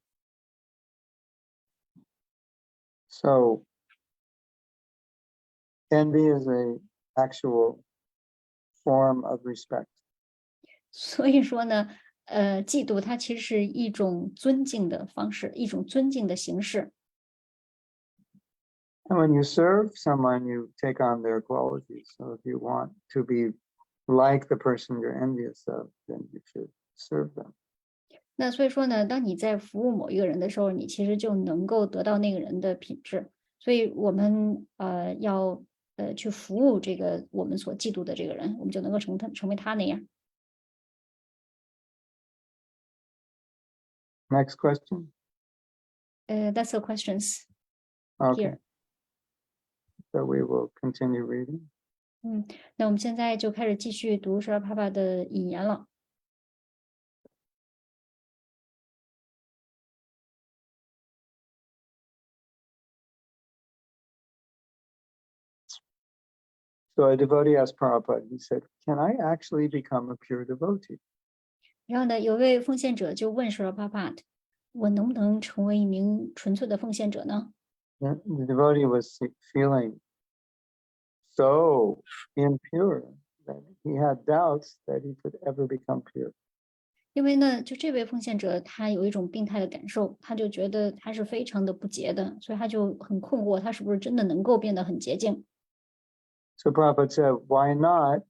So envy is a actual form of respect. 所以说呢，嫉妒它其实是一种尊敬的方式，一种尊敬的形式。And when you serve someone, you take on their qualities. So if you want to be like the person you're envious of, then you should serve them. 那所以说呢，当你在服务某一个人的时候，你其实就能够得到那个人的品质。所以我们要去服务这个我们所嫉妒的这个人，我们就能够成为他那样。Next question. That's the questions Okay, here. so we will continue reading. 那我们现在就开始继续读十二帕帕的引言了。So a devotee asked Prabhupada, he said, can I actually become a pure devotee? 然后呢，有位奉献者就问十二帕帕，我能不能成为一名纯粹的奉献者呢？ The devotee was feeling so impure that he had doubts that he could ever become pure. 因为呢，就这位奉献者，他有一种病态的感受，他就觉得他是非常的不洁的，所以他就很困惑，他是不是真的能够变得很洁净？ So Prabhupada said, why not?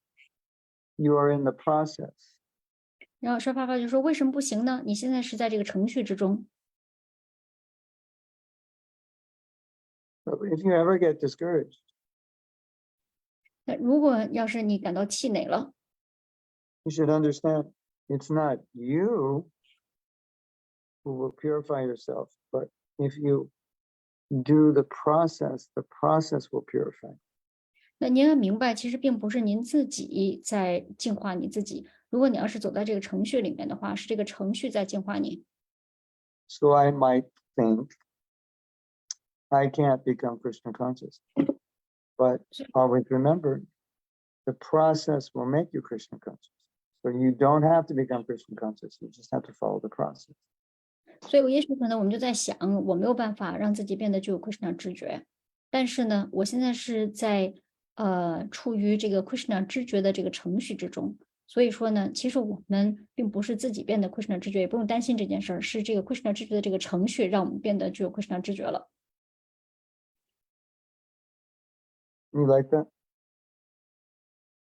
You are in the process. 然后十二帕帕就说：“为什么不行呢？你现在是在这个程序之中。 But if you ever get discouraged, 那如果要是你感到气馁了， you should understand it's not you who will purify yourself, but if you do the process will purify. 那您要明白，其实并不是您自己在净化你自己。如果你要是走在这个程序里面的话，是这个程序在净化你。 So I might think I can't become Krishna conscious, but always remember the process will make you Krishna conscious. So you don't have to become Krishna conscious. You just have to follow the process. 所以我也许可能我们就在想，我没有办法让自己变得具有 Krishna 知觉，但是呢，我现在是在处于这个 Krishna 知觉的这个程序之中。所以说呢，其实我们并不是自己变得 Krishna 知觉，也不用担心这件事儿，是这个 Krishna 知觉的这个程序让我们变得具有 Krishna 知觉了。 You like that?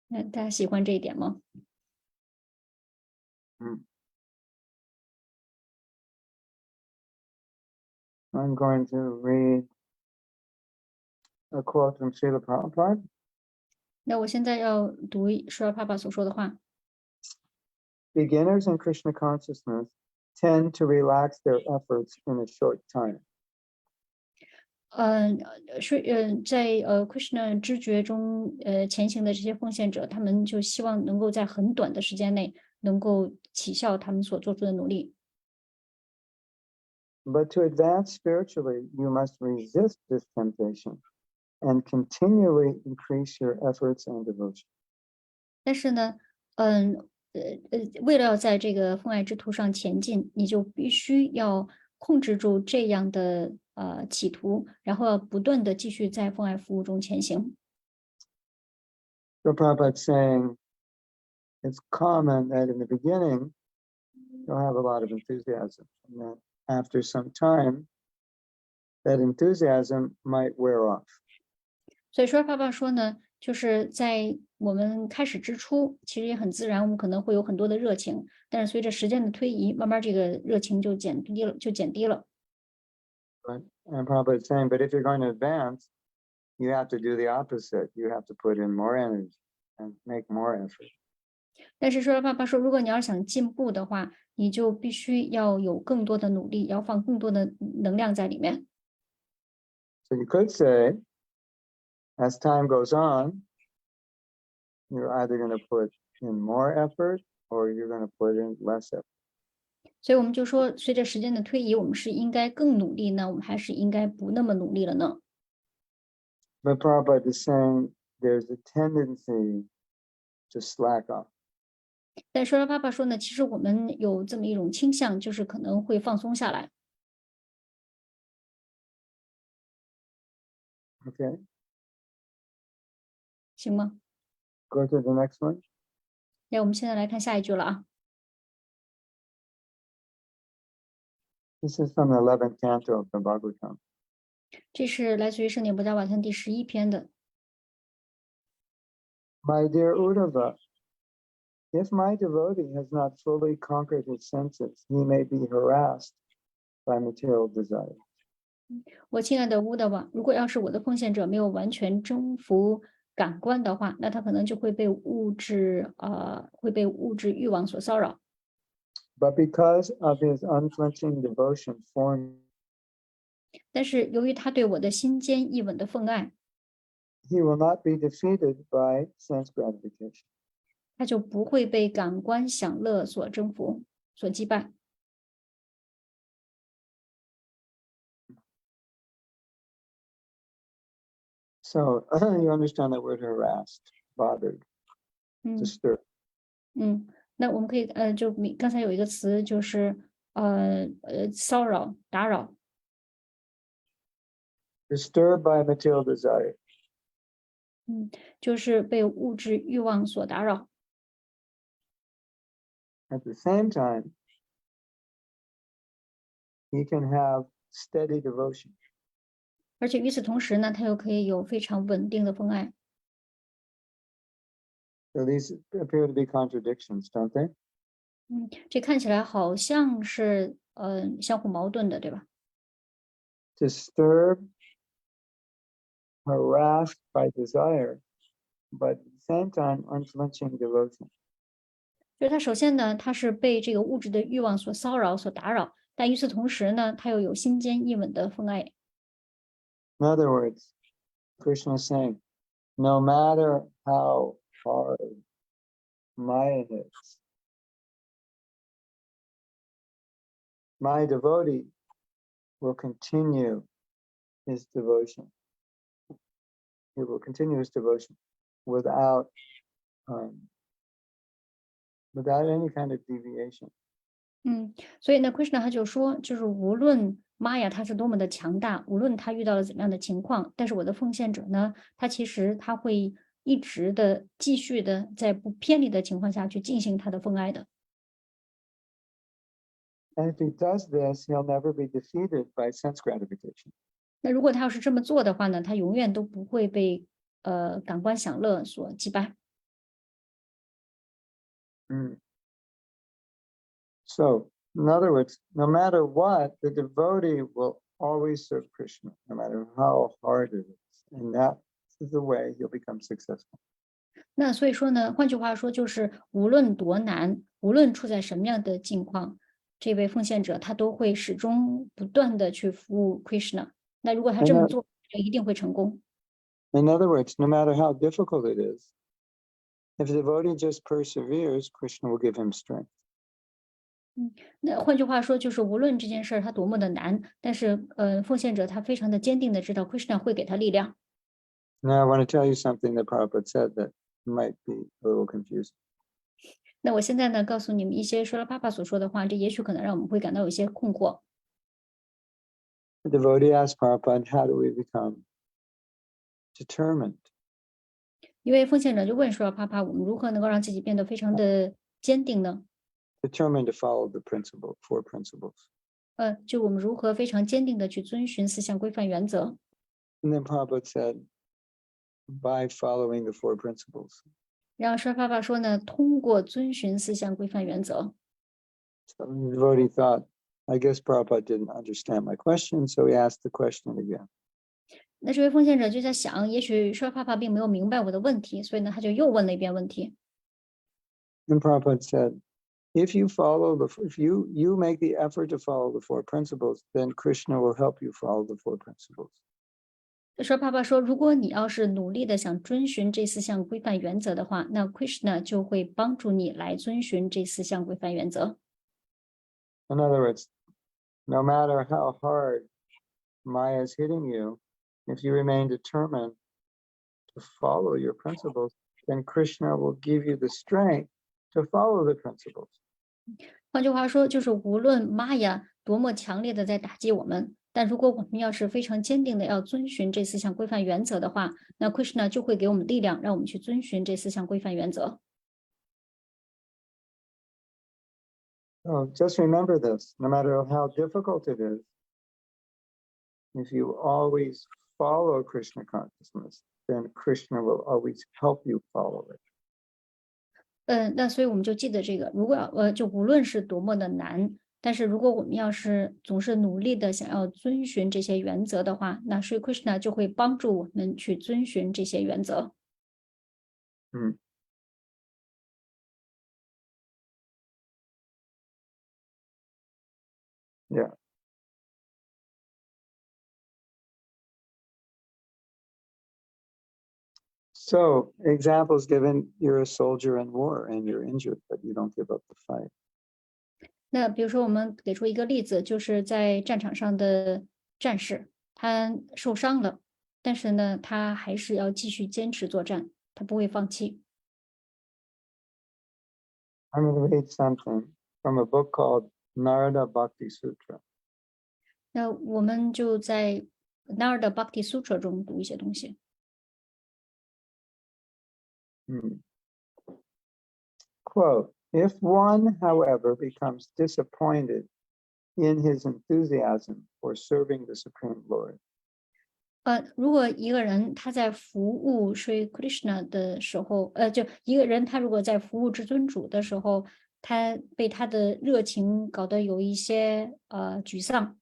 那大家喜欢这一点吗？ I'm going to read a quote from Srila Prabhupada. 那我现在要读施拉帕帕所说的话。Beginners in Krishna consciousness tend to relax their efforts in a short time. 在Krishna 知觉中前行的这些奉献者，他们就希望能够在很短的时间内能够起效他们所做出的努力。But to advance spiritually, you must resist this temptation and continually increase your efforts and devotion. 但是呢，为了要在这个奉爱之途上前进，你就必须要控制住这样的企图，然后要不断的继续在奉爱服务中前行。So Prabhupada's saying it's common that in the beginning you'll have a lot of enthusiasm, and then after some time, that enthusiasm might wear off. 所以说，爸爸说呢，就是在我们开始之初，其实也很自然，我们可能会有很多的热情，但是随着时间的推移，慢慢这个热情就减低了。And Prabhupada is saying, but if you're going to advance, you have to do the opposite. You have to put in more energy and make more effort. 但是说，爸爸说，如果你要想进步的话，你就必须要有更多的努力，要放更多的能量在里面。So you could say, as time goes on, you're either going to put in more effort or you're going to put in less effort. 所以我们就说，随着时间的推移，我们是应该更努力呢，我们还是应该不那么努力了呢？ But Prabhupada is saying there's a tendency to slack off. 但说爸爸说呢，其实我们有这么一种倾向，就是可能会放松下来。 Okay, 行吗？ go to the next one. 那我们现在来看下一句了啊。 This is from the 11th canto of the Bhagavatam. 这是来自于圣典博伽瓦坛第11篇的。 My dear Uddhava, if my devotee has not fully conquered his senses, he may be harassed by material desire. 我亲爱的乌德瓦，如果要是我的奉献者没有完全征服感官的话，那他可能就会被物质欲望所骚扰。 But because of his unflinching devotion formed, 但是由于他对我的心坚意稳的奉爱， he will not be defeated by sense gratification. 他就不会被感官享乐所征服、所击败。 So you understand that word harassed, bothered, 嗯 disturbed. 那我们可以就刚才有一个词就是骚扰、打扰。 Disturbed by material desire. 就是被物质欲望所打扰。 At the same time, he can have steady devotion. 而且与此同时呢，他又可以有非常稳定的奉爱。 So these appear to be contradictions, don't they? 这看起来好像是相互矛盾的，对吧？ Disturbed, harassed by desire, but at the same time, unflinching devotion. 就是他首先呢，他是被这个物质的欲望所骚扰、所打扰，但与此同时呢，他又有心坚意稳的奉爱。 In other words, Krishna is saying, no matter how hard Maya hits, my devotee will continue his devotion. He will continue his devotion without any kind of deviation. 所以呢 ，Krishna 他就说，就是无论玛雅他是多么的强大，无论他遇到了怎么样的情况，但是我的奉献者呢，他其实他会一直的继续的在不偏离的情况下去进行他的奉爱的。 And if he does this, he'll never be defeated by sense gratification. 那如果他要是这么做的话呢，他永远都不会被感官享乐所击败。 So, in other words, no matter what, the devotee will always serve Krishna, no matter how hard it is. And that is the way you'll become successful. 那所以说呢，换句话说，就是无论多难，无论处在什么样的境况，这位奉献者他都会始终不断的去服务 Krishna。那如果他这么做，就一定会成功。In other words, no matter how difficult it is, if the devotee just perseveres, Krishna will give him strength. 那换句话说，就是无论这件事儿它多么的难，但是奉献者他非常的坚定的知道 Krishna 会给他力量。 Now, I want to tell you something that Prabhupada said that might be a little confusing. 那我现在呢，告诉你们一些说了爸爸所说的话，这也许可能让我们会感到有些困惑。 The devotee asked Prabhupada, how do we become determined? 因为奉献者就问说了爸爸，我们如何能够让自己变得非常的坚定呢？ Determined to follow the four principles. 就我们如何非常坚定的去遵循四项规范原则。 And then Prabhupada said, by following the four principles. 然后说爸爸说呢，通过遵循四项规范原则。 So the devotee thought, I guess Prabhupada didn't understand my question, so he asked the question again. 那这位奉献者就在想，也许说爸爸并没有明白我的问题，所以呢，他就又问了一遍问题。 And Prabhupada said, if you make the effort to follow the four principles, then Krishna will help you follow the four principles. 说爸爸说，如果你要是努力的想遵循这四项规范原则的话，那 Krishna 就会帮助你来遵循这四项规范原则。 In other words, no matter how hard Maya is hitting you, if you remain determined to follow your principles, then Krishna will give you the strength to follow the principles. 换句话说，就是无论玛雅多么强烈的在打击我们，但如果我们要是非常坚定的要遵循这四项规范原则的话，那 Krishna 就会给我们力量，让我们去遵循这四项规范原则。 So just remember this, no matter how difficult it is, if you always follow Krishna consciousness, then Krishna will always help you follow it. 那所以我们就记得这个，如果就无论是多么的难，但是如果我们要是总是努力的想要遵循这些原则的话，那所以 Krishna 就会帮助我们去遵循这些原则。 Yeah. So examples given, you're a soldier in war and you're injured, but you don't give up the fight. 那比如说，我们给出一个例子，就是在战场上的战士，他受伤了，但是呢，他还是要继续坚持作战，他不会放弃。 I'm going to read something from a book called Narada Bhakti Sutra. 那我们就在 Narada Bhakti Sutra 中读一些东西。 Quote, if one, however, becomes disappointed in his enthusiasm for serving the Supreme Lord, 如果一个人他在服务 Sri Krishna 的时候，就一个人他如果在服务至尊主的时候，他被他的热情搞得有一些沮丧，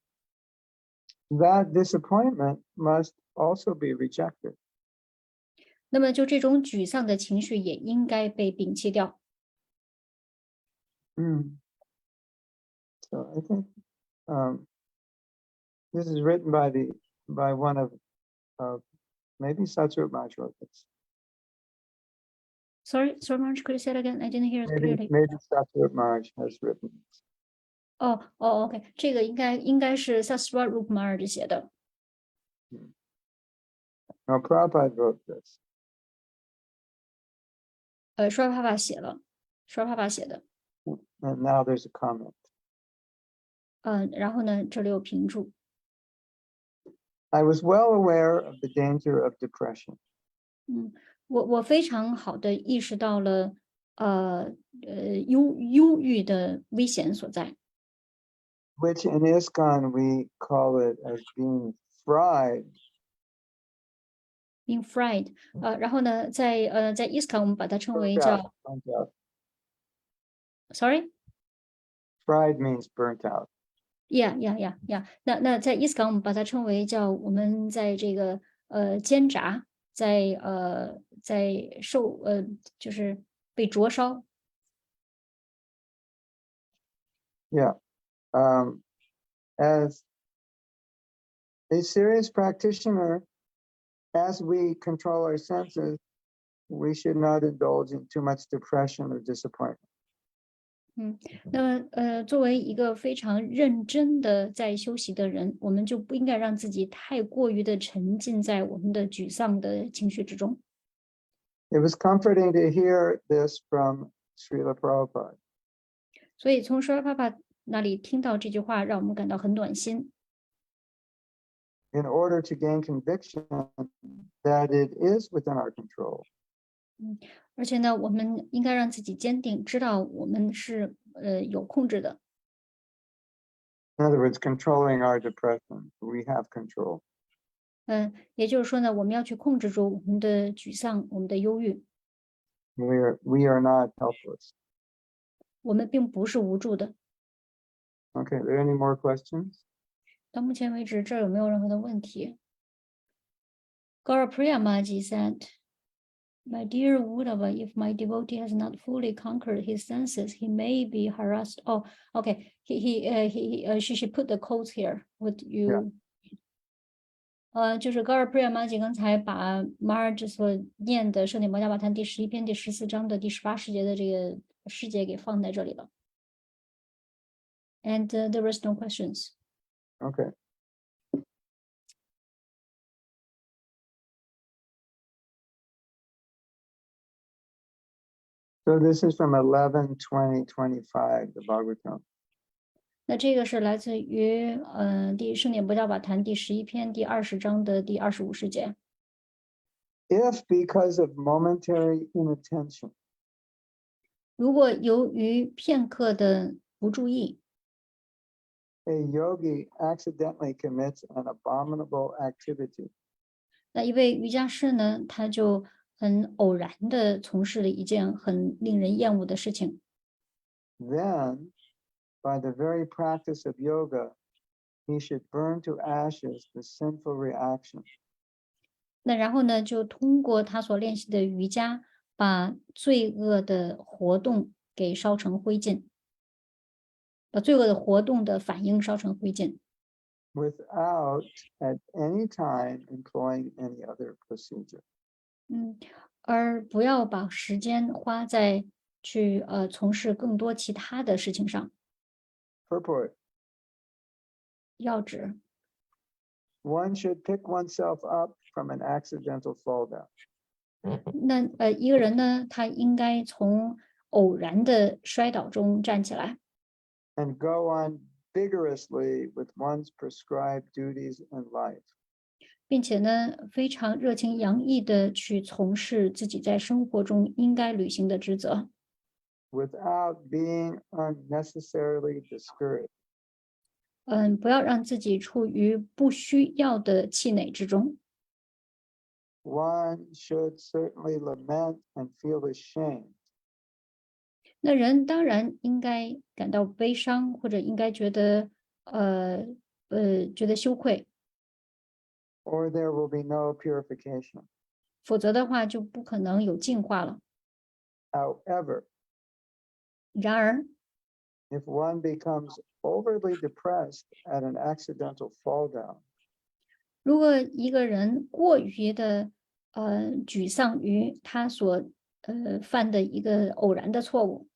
that disappointment must also be rejected. 那么就这种沮丧的情绪也应该被摒弃掉。 So I think this is written by one of maybe Satsvarup Maharaj wrote this. Sorry, Marge, could you say it again? I didn't hear it clearly. Maybe Satsvarup Maharaj has written this. OK， 这个应该是 Satsvarup Maharaj 写的。 No, Prabhupada wrote this. 刷爸爸写了，刷爸爸写的。 And now there's a comment. 然后呢，这里有评注。 I was well aware of the danger of depression. 我非常好的意识到了忧郁的危险所在。 Which in ISKCON we call it as being fried. Being fried，然后呢，在ISKCON 我们把它称为叫 burnt out. Sorry， Fried means burnt out. ，yeah。那在伊斯港我们把它称为叫我们在这个煎炸，在就是被灼烧。Yeah. As a serious practitioner, as we control our senses, we should not indulge in too much depression or disappointment. 那么作为一个非常认真的在修习的人，我们就不应该让自己太过于的沉浸在我们的沮丧的情绪之中。It was comforting to hear this from Srila Prabhupada. 所以从舍利爸爸那里听到这句话，让我们感到很暖心。In order to gain conviction that it is within our control. 而且呢，我们应该让自己坚定，知道我们是有控制的。In other words, controlling our depression. We have control. 也就是说呢，我们要去控制住我们的沮丧，我们的忧郁。We are not helpless. 我们并不是无助的。Okay, are there any more questions? 到目前为止，这儿有没有任何的问题 ？Gaurapriya Maji said, "My dear Uddhava, if my devotee has not fully conquered his senses, he may be harassed." Oh, okay. She put the quotes here. Would you? 就是Gaurapriya Maji 刚才把 Marge 所念的《圣典摩伽巴坛》第11篇第14章的第18世节的这个世节给放在这里了。And there was no questions. Okay. So this is from 11:20:25, the Bhagavatam. 那这个是来自于圣典摩伽巴坛第11篇第20章的第25世节。If because of momentary inattention, 如果由于片刻的不注意， a yogi accidentally commits an abominable activity, 那一位瑜伽师呢，他就很偶然的从事了一件很令人厌恶的事情。then by the very practice of yoga, he should burn to ashes the sinful reaction. 那然后呢，就通过他所练习的瑜伽，把罪恶的活动给烧成灰烬，把罪恶的活动的反应烧成灰烬。Without at any time employing any other procedure. 而不要把时间花在去从事更多其他的事情上。Purport. 要旨 One should pick oneself up from an accidental fall down. 那一个人呢，他应该从偶然的摔倒中站起来， And go on vigorously with one's prescribed duties in life. 并且呢，非常热情洋溢的去从事自己在生活中应该履行的职责， Without being unnecessarily discouraged. 不要让自己处于不需要的气馁之中。 One should certainly lament and feel ashamed. 那人当然应该感到悲伤，或者应该觉得觉得羞愧， Or there will be no purification. 否则的话就不可能有净化了。 However, 然而， if one becomes overly depressed at an accidental fall down, 如果一个人过于的沮丧于他所犯的一个偶然的错误，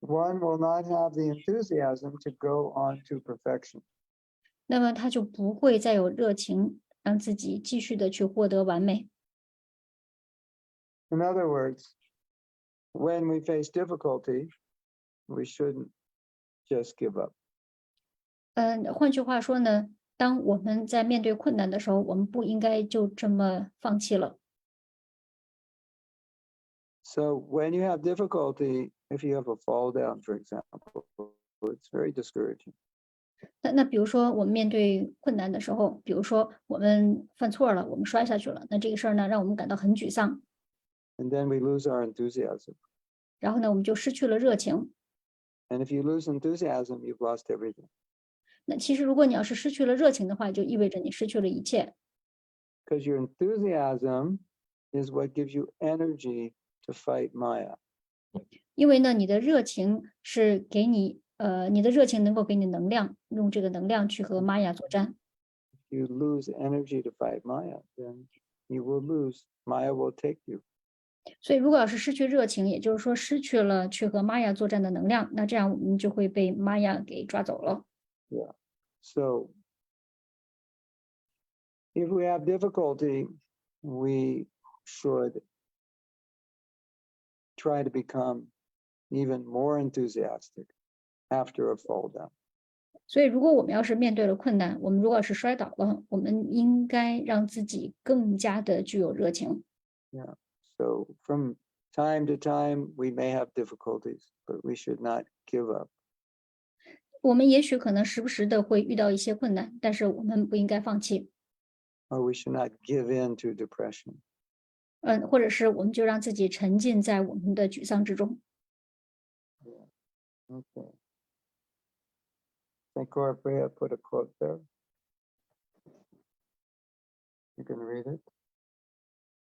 one will not have the enthusiasm to go on to perfection. 那么他就不会再有热情让自己继续的去获得完美。 In other words, when we face difficulty, we shouldn't just give up. 换句话说呢，当我们在面对困难的时候，我们不应该就这么放弃了。 So when you have difficulty, if you have a fall down, for example, it's very discouraging. 那比如说我们面对困难的时候，比如说我们犯错了，我们摔下去了，那这个事儿呢，让我们感到很沮丧， And then we lose our enthusiasm. 然后呢，我们就失去了热情。 And if you lose enthusiasm, you've lost everything. 那其实如果你要是失去了热情的话，就意味着你失去了一切。 Because your enthusiasm is what gives you energy to fight Maya. 因为呢，你的热情是给你你的热情能够给你能量，用这个能量去和玛雅作战。 If you lose energy to fight Maya, then you will lose. Maya will take you. 所以如果要是失去热情，也就是说失去了去和玛雅作战的能量，那这样我们就会被玛雅给抓走了。 Yeah. So if we have difficulty, we should try to become even more enthusiastic after a fall down. 所以如果我们要是面对了困难，我们如果是摔倒了，我们应该让自己更加的具有热情。 Yeah. So from time to time, we may have difficulties, but we should not give up. 我们也许可能时不时的会遇到一些困难，但是我们不应该放弃。 Or we should not give in to depression. 或者是我们就让自己沉浸在我们的沮丧之中。 Okay. St. Corbrea put a quote there. You can read it.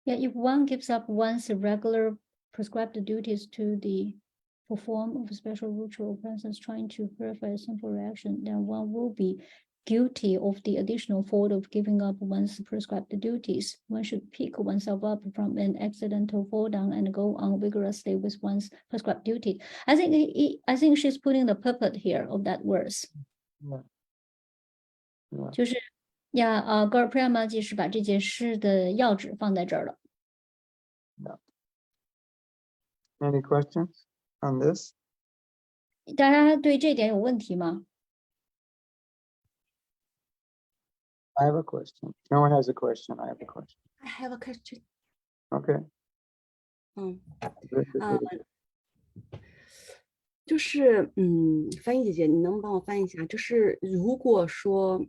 Yeah, if one gives up one's regular prescribed duties to the perform of a special ritual, for instance, trying to purify a sinful reaction, then one will be guilty of the additional fault of giving up one's prescribed duties. One should pick oneself up from an accidental fall down and go on vigorously with one's prescribed duty. I think she's putting the purport here of that verse. Yeah. Yeah. 就是呀，戈尔普亚玛吉是把这件事的要旨放在这儿了。 Any questions on this? 大家对这点有问题吗？ I have a question. No one has a question. I have a question. I have a question. Okay. 嗯 Good, good, 呃 good. 就是翻译姐姐，你能帮我翻译一下？就是如果说，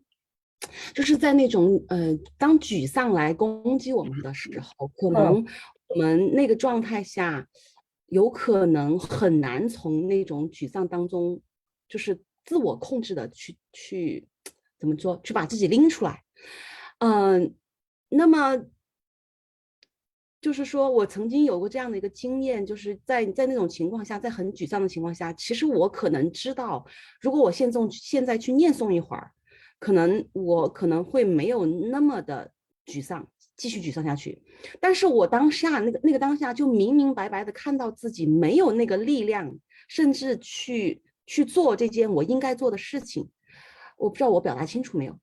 就是在那种当沮丧来攻击我们的时候，可能我们那个状态下，有可能很难从那种沮丧当中，就是自我控制的去怎么说，去把自己拎出来。那么就是说我曾经有过这样的一个经验，就是在那种情况下，在很沮丧的情况下，其实我可能知道，如果我现在去念诵一会儿，我可能会没有那么的沮丧，继续沮丧下去。但是我当下那个当下就明明白白的看到自己没有那个力量，甚至去做这件我应该做的事情。我不知道我表达清楚没有？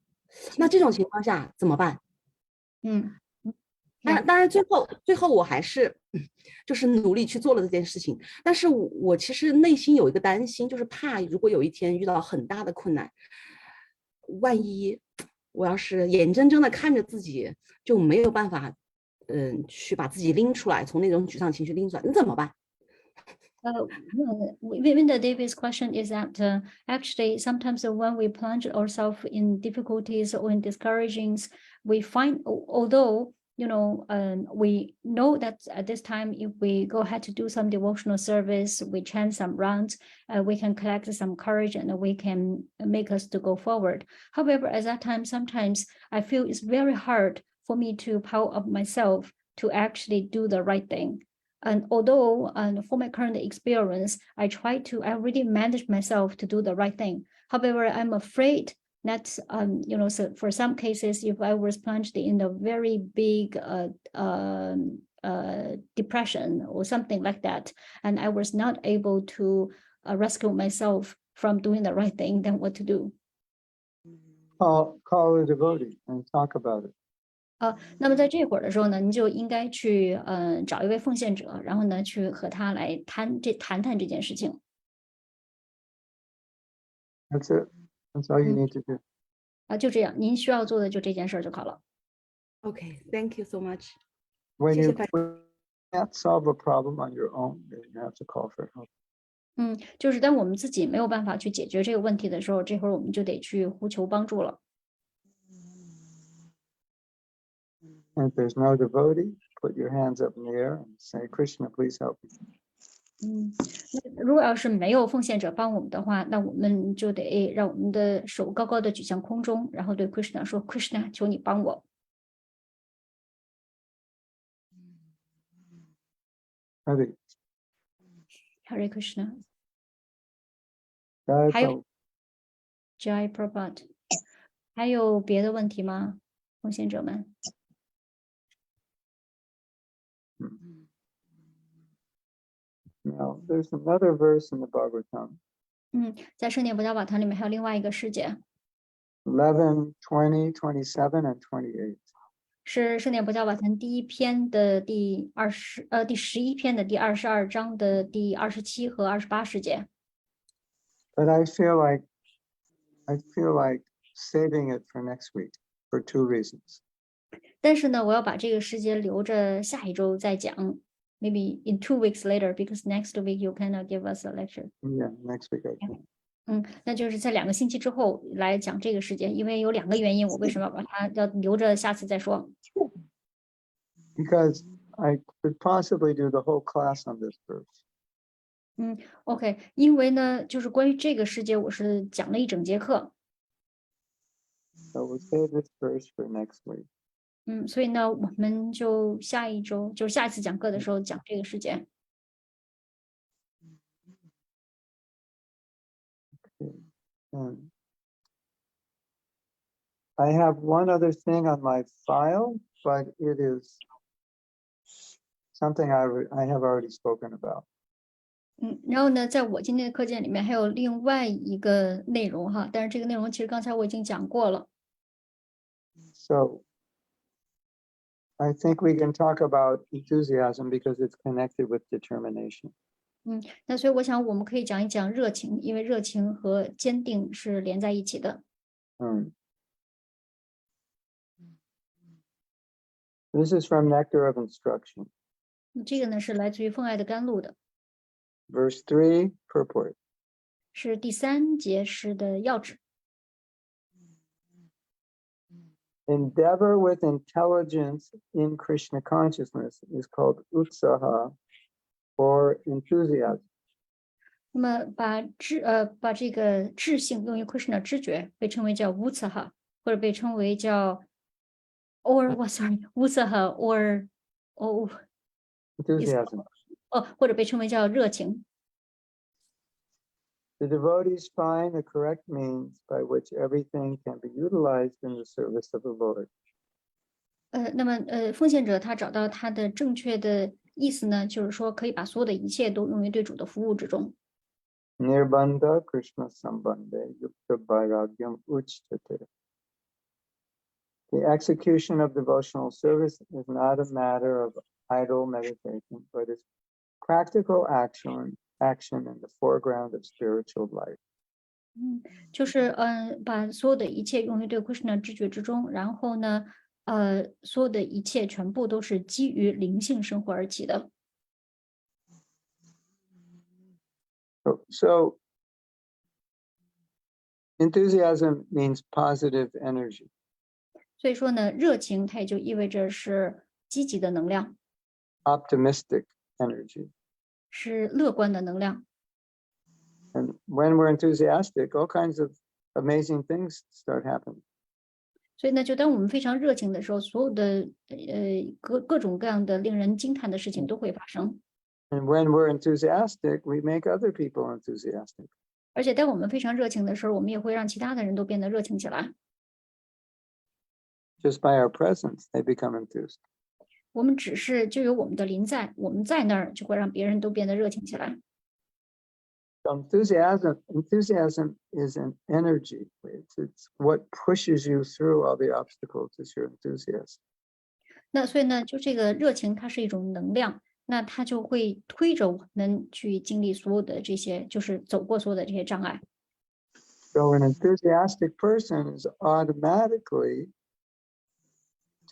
那这种情况下怎么办？当然最后我还是就是努力去做了这件事情，但是我其实内心有一个担心，就是怕如果有一天遇到很大的困难，万一我要是眼睁睁的看着自己就没有办法去把自己拎出来，从那种沮丧情绪拎出来，那怎么办Vinda Davis' question is that actually sometimes when we plunge ourselves in difficulties or in discouragements, we find, although we know that at this time, if we go ahead to do some devotional service, we chant some rounds, we can collect some courage and we can make us to go forward. However, at that time, sometimes I feel it's very hard for me to power up myself to actually do the right thing. And although for my current experience, I really manage myself to do the right thing. However, I'm afraid that, so for some cases, if I was plunged in a very big depression or something like that, and I was not able to rescue myself from doing the right thing, then what to do? Call a devotee and talk about it. 那么在这会儿的时候呢，你就应该去找一位奉献者，然后呢去和他来谈谈这件事情。That's it. That's all you need to do. 就这样，您需要做的就这件事就好了。 ？Okay, thank you so much. When 谢谢 you 大家。 can't solve a problem on your own, then you have to call for help. 就是当我们自己没有办法去解决这个问题的时候，这会儿我们就得去呼求帮助了。 And if there's no devotee, put your hands up in the air and say, Krishna, please help me. 那如果要是没有奉献者帮我们的话，那我们就得让我们的手高高的举向空中，然后对 Krishna 说 ：“Krishna，求你帮我。 Hare Hare Krishna。” Jai 还有 Prabhu. Jai Prabhupada，还有别的问题吗？奉献者们？ Now, there's another verse in the Bhagavatam, 在圣典博教法堂里面还有另外一个世界， 11, 20, 27, and 28. 是圣典博教法堂第一篇的第11篇的第22章的第27和28世节。 But I feel like saving it for next week for 2 reasons. 但是呢，我要把这个世节留着下一周再讲。Maybe in 2 weeks later, because next week you cannot give us a lecture. Yeah, next week I can. 那就是在2个星期之后来讲这个世节，因为有2个原因，我为什么要把它要留着下次再说？ Because I could possibly do the whole class on this verse. OK， 因为呢，就是关于这个世节，我是讲了一整节课。 So we'll save this verse for next week. 所以呢，我们就下一周，就是下一次讲课的时候讲这个世节。 And I have one other thing on my file, but it is something I have already spoken about. 然后呢，在我今天的课件里面还有另外一个内容哈，但是这个内容其实刚才我已经讲过了。 So I think we can talk about enthusiasm because it's connected with determination. 那所以我想我们可以讲一讲热情，因为热情和坚定是连在一起的。 This is from Nectar of Instruction. 这个呢是来自于奉爱的甘露的， Verse 3, purport. 是第3节诗的要旨。 Endeavor with intelligence in Krishna consciousness is called utsaha or enthusiasm. 那么把这个智性用于 Krishna 知觉，被称为叫 Utsaha， 或者被称为叫 Utsaha or Enthusiasm. 或者被称为叫热情。 The devotees find the correct means by which everything can be utilized in the service of the Lord. 那么奉献者他找到他的正确的意思呢，就是说可以把所有的一切都用于对主的服务之中。 Nirbandha Krishna Sambandhe Yukta Vairagyam Uchtate. The execution of devotional service is not a matter of idle meditation, but is practical action in the foreground of spiritual life. 就是把所有的一切用于对 Krishna 知觉之中，然后呢，所有的一切全部都是基于灵性生活而起的。 So enthusiasm means positive energy. 所以说呢，热情它也就意味着是积极的能量， Optimistic energy. 是乐观的能量。 And when we're enthusiastic, all kinds of amazing things start happening. 所以呢，就当我们非常热情的时候，所有的各种各样的令人惊叹的事情都会发生。 And when we're enthusiastic, we make other people enthusiastic. 而且当我们非常热情的时候，我们也会让其他的人都变得热情起来。 Just by our presence, they become enthused. 我们只是就有我们的临在，我们在那儿就会让别人都变得热情起来。 So enthusiasm is an energy. It's what pushes you through all the obstacles is your enthusiasm. 那所以呢，就这个热情，它是一种能量，那它就会推着我们去经历所有的这些，就是走过所有的这些障碍。 So an enthusiastic person is automatically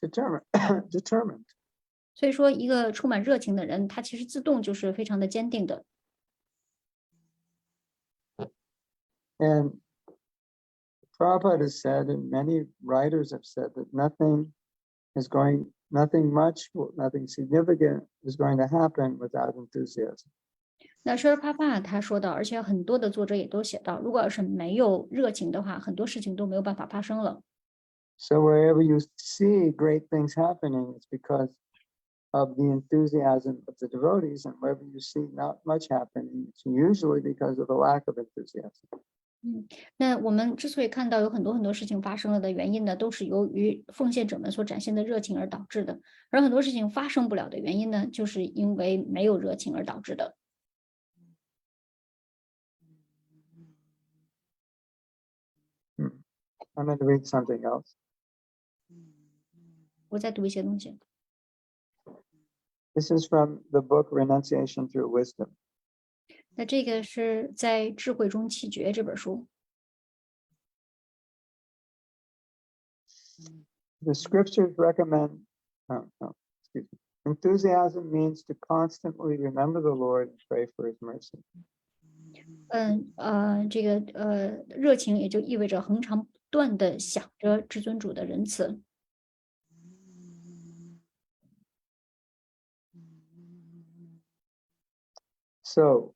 determined. 所以说，一个充满热情的人，他其实自动就是非常的坚定的。 And Prabhupada has said, and many writers have said, that nothing significant is going to happen without enthusiasm. 那 s h i r Papa 他说到，而且很多的作者也都写到，如果要是没有热情的话，很多事情都没有办法发生了。So wherever you see great things happening, it's because of the enthusiasm of the devotees, and wherever you see not much happening, it's usually because of the lack of enthusiasm. 那我们之所以看到有很多很多事情发生了的原因呢，都是由于奉献者们所展现的热情而导致的。而很多事情发生不了的原因呢，就是因为没有热情而导致的。I'm going to read something else. 我再读一些东西。This is from the book Renunciation Through Wisdom. 那这个是在《智慧中弃绝》这本书。The scriptures recommend, enthusiasm means to constantly remember the Lord and pray for his mercy. 热情也就意味着恒常不断的想着至尊主的仁慈。So,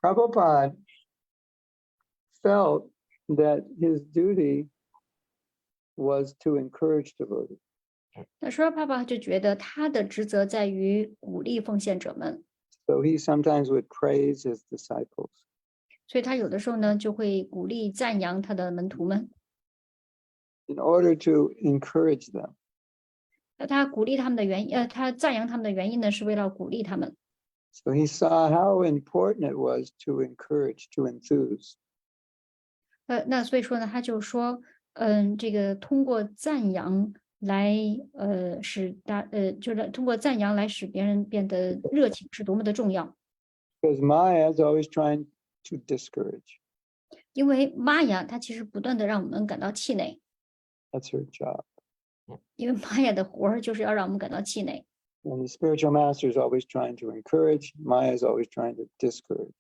Prabhupada felt that his duty was to encourage devotees. 那说爸爸就觉得他的职责在于鼓励奉献者们， So he sometimes would praise his disciples. 所以他有的时候呢就会鼓励赞扬他的门徒们。In order to encourage them. 那他鼓励他们的原因，他赞扬他们的原因呢，是为了鼓励他们。 So he saw how important it was to encourage, to enthuse. 那所以说呢，他就说，这个通过赞扬来，就是通过赞扬来使别人变得热情，是多么的重要。 Because Maya is always trying to discourage. 因为玛雅她其实不断的让我们感到气馁， That's her job. 因为玛雅的活儿就是要让我们感到气馁。 And the spiritual master is always trying to encourage. Maya is always trying to discourage.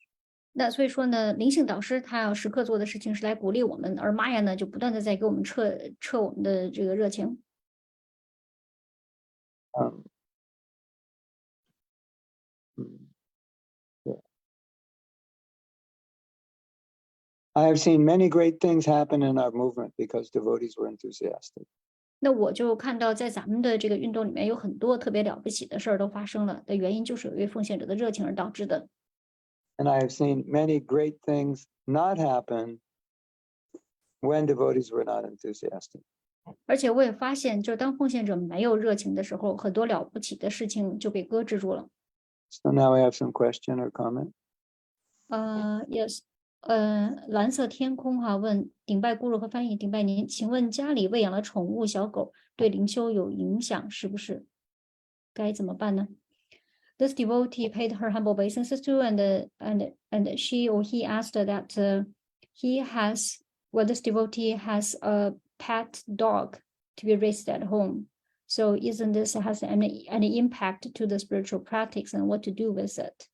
那所以说呢，灵性导师他要时刻做的事情是来鼓励我们，而玛雅呢就不断的在给我们撤我们的这个热情。Yeah. I have seen many great things happen in our movement because devotees were enthusiastic. 那我就看到在咱们的这个运动里面有很多特别了不起的事儿都发生了的原因，就是由于奉献者的热情而导致的。 And I have seen many great things not happen when devotees were not enthusiastic. 而且我也发现，就是当奉献者没有热情的时候，很多了不起的事情就被搁置住了。 So now we have some question or comment. Yes，蓝色天空哈问顶拜咕噜和翻译顶拜您，请问家里喂养了宠物小狗对灵修有影响是不是？该怎么办呢？ This devotee paid her humble obeisances to, and she or he asked that this devotee has a pet dog to be raised at home. So isn't this has any impact to the spiritual practice and what to do with it?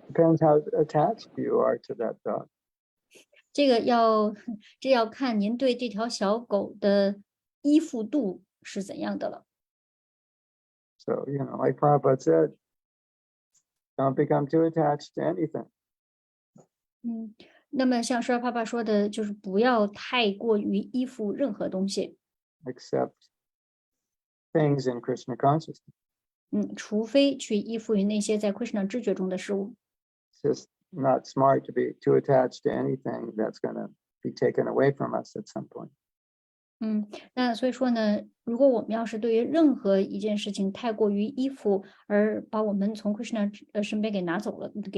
Depends how attached you are to that dog. 这要看您对这条小狗的依附度是怎样的了。 So, like Prabhupada said, don't become too attached to anything. 那么像是爸爸说的，就是不要太过于依附任何东西。 Except things in Krishna consciousness. 除非去依附于那些在 Krishna 知觉中的事物。 It's just not smart to be too attached to anything that's going to be taken away from us at some point. 那所以说呢，如果我们要是对于任何一件事情太过于依附，而把我们从 Krishna 身边给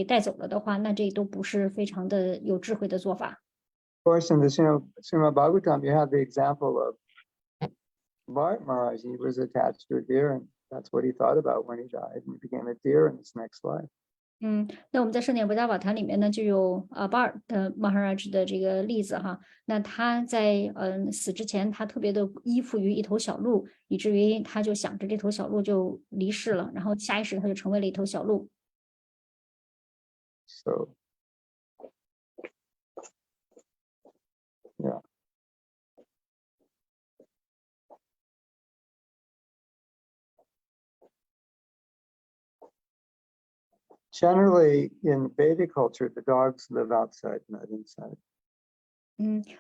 带走了的话，那这都不是非常的有智慧的做法。 Of course, in the Srimad Bhagavatam, you have the example of Bharat Maharaj. He was attached to a deer, and that's what he thought about when he died, and he became a deer in his next life. 那我们在圣典博伽瓦坛里面呢，就有巴尔的 Maharaj 的这个例子哈。那他在死之前，他特别的依附于一头小鹿，以至于他就想着这头小鹿就离世了，然后下一世他就成为了一头小鹿。 So, yeah. Generally, in Vedic culture, the dogs live outside, not inside.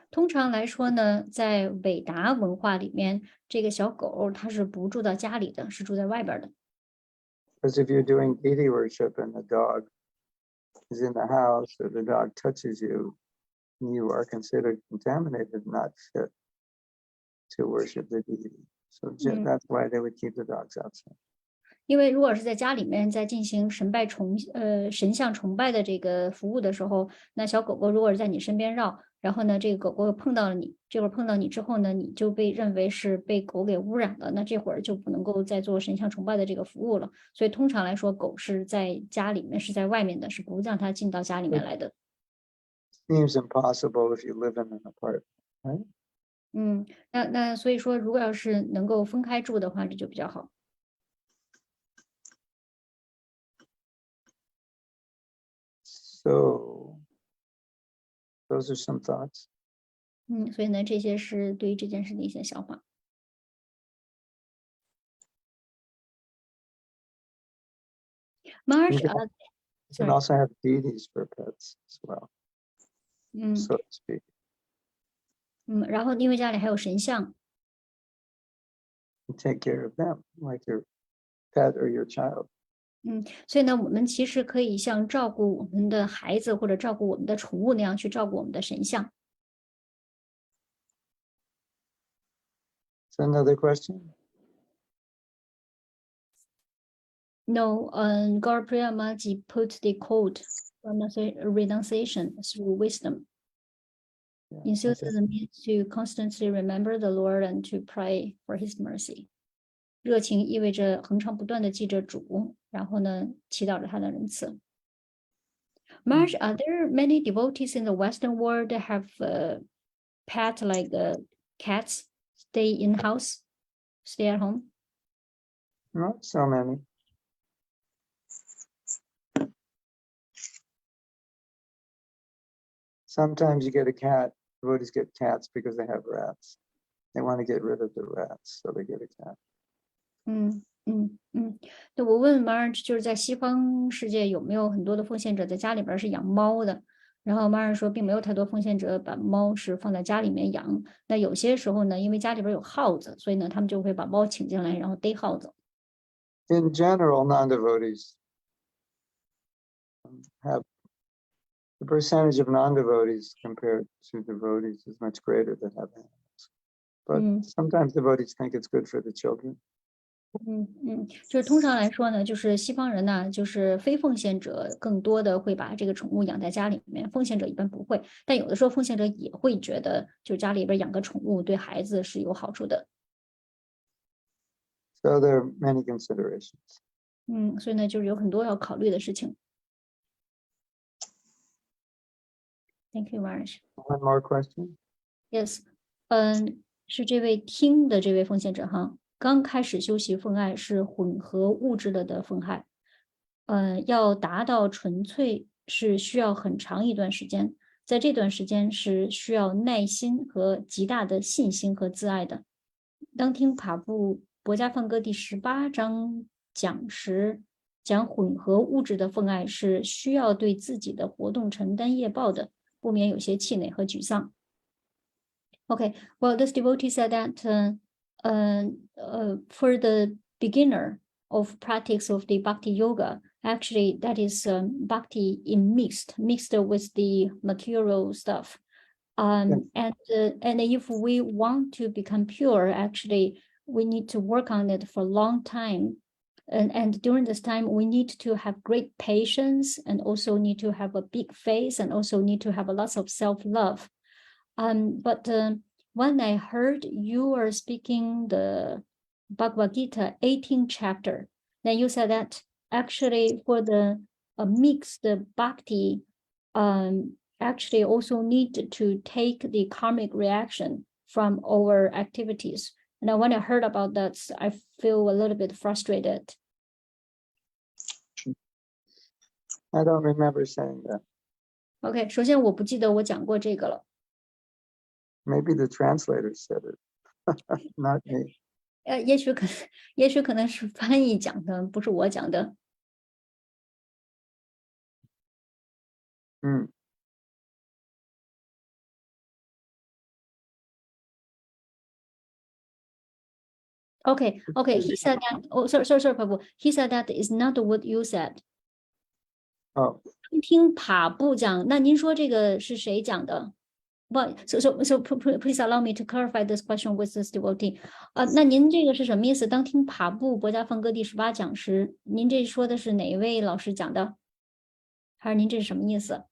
通常来说呢，在韦达文化里面，这个小狗它是不住到家里的，是住在外边儿的。Because if you're doing deity worship and the dog is in the house or the dog touches you, you are considered contaminated, not fit to worship the deity. So that's why they would keep the dogs outside. 因为如果是在家里面在进行神像崇拜的这个服务的时候，那小狗狗如果是在你身边绕，然后呢，这个狗狗碰到了你，这会儿碰到你之后呢，你就被认为是被狗给污染了，那这会儿就不能够再做神像崇拜的这个服务了。所以通常来说，狗是在家里面，是在外面的，是不让它进到家里面来的。Seems impossible if you live in an apartment, right? 那所以说，如果要是能够分开住的话，这就比较好。So those are some thoughts. 所以呢，这些是对于这件事的一些想法。Marsh, You can also have deities for pets as well, so to speak. 然后因为家里还有神像， You take care of them like your pet or your child. 所以呢，我们其实可以像照顾我们的孩子或者照顾我们的宠物那样去照顾我们的神像。So another question? No, Gauripriya Maji put the code renunciation through wisdom. Yeah, Instilled okay. the means to constantly remember the Lord and to pray for His mercy. 热情意味着恒常不断的记着主，然后呢，祈祷着他的仁慈。Marsh, are there many devotees in the Western world that have pet like cats, stay in house, stay at home? Not so many. Sometimes you get a cat. Devotees get cats because they have rats. They want to get rid of the rats, so they get a cat. 对，我问 Marge，就是在西方世界有没有很多的奉献者在家里边是养猫的？然后 Marge 说，并没有太多奉献者把猫是放在家里面养。那有些时候呢，因为家里边有耗子，所以呢，他们就会把猫请进来，然后逮耗子。In general, non-devotees have the percentage of non-devotees compared to devotees is much greater that have animals. But sometimes devotees think it's good for the children. 就是通常来说呢，就是西方人呢，就是非奉献者更多的会把这个宠物养在家里面，奉献者一般不会。但有的时候奉献者也会觉得，就家里边养个宠物对孩子是有好处的。So there are many considerations. 所以呢，就是有很多要考虑的事情。Thank you, Marsh. One more question? Yes, 是这位听的这位奉献者哈。刚开始修习奉爱是混合物质的奉爱，要达到纯粹是需要很长一段时间，在这段时间是需要耐心和极大的信心和自爱的。当听帕布博伽梵歌第18章讲时，讲混合物质的奉爱是需要对自己的活动承担业报的，不免有些气馁和沮丧。Okay, well, this devotee said that for the beginner of practice of the bhakti yoga, actually that is bhakti in mixed with the material stuff. And if we want to become pure, actually we need to work on it for a long time. And during this time, we need to have great patience and also need to have a big faith and also need to have a lot of self-love. But when I heard you were speaking the Bhagavad Gita 18th chapter, then you said that actually for the mixed bhakti, actually also need to take the karmic reaction from our activities. Now, when I heard about that, I feel a little bit frustrated. I don't remember saying that. OK， 首先我不记得我讲过这个了。Maybe the translator said it, not me. 也许可能是翻译讲的，不是我讲的。嗯， Okay, he said that. Oh, sorry, Prabhu. He said that is not what you said. 哦，听爬布讲，那您说这个是谁讲的？Well, so please allow me to clarify this question with this devotee. 那您这个是什么意思？当听爬布博家梵歌第18讲时，您这说的是哪一位老师讲的？还是您这是什么意思？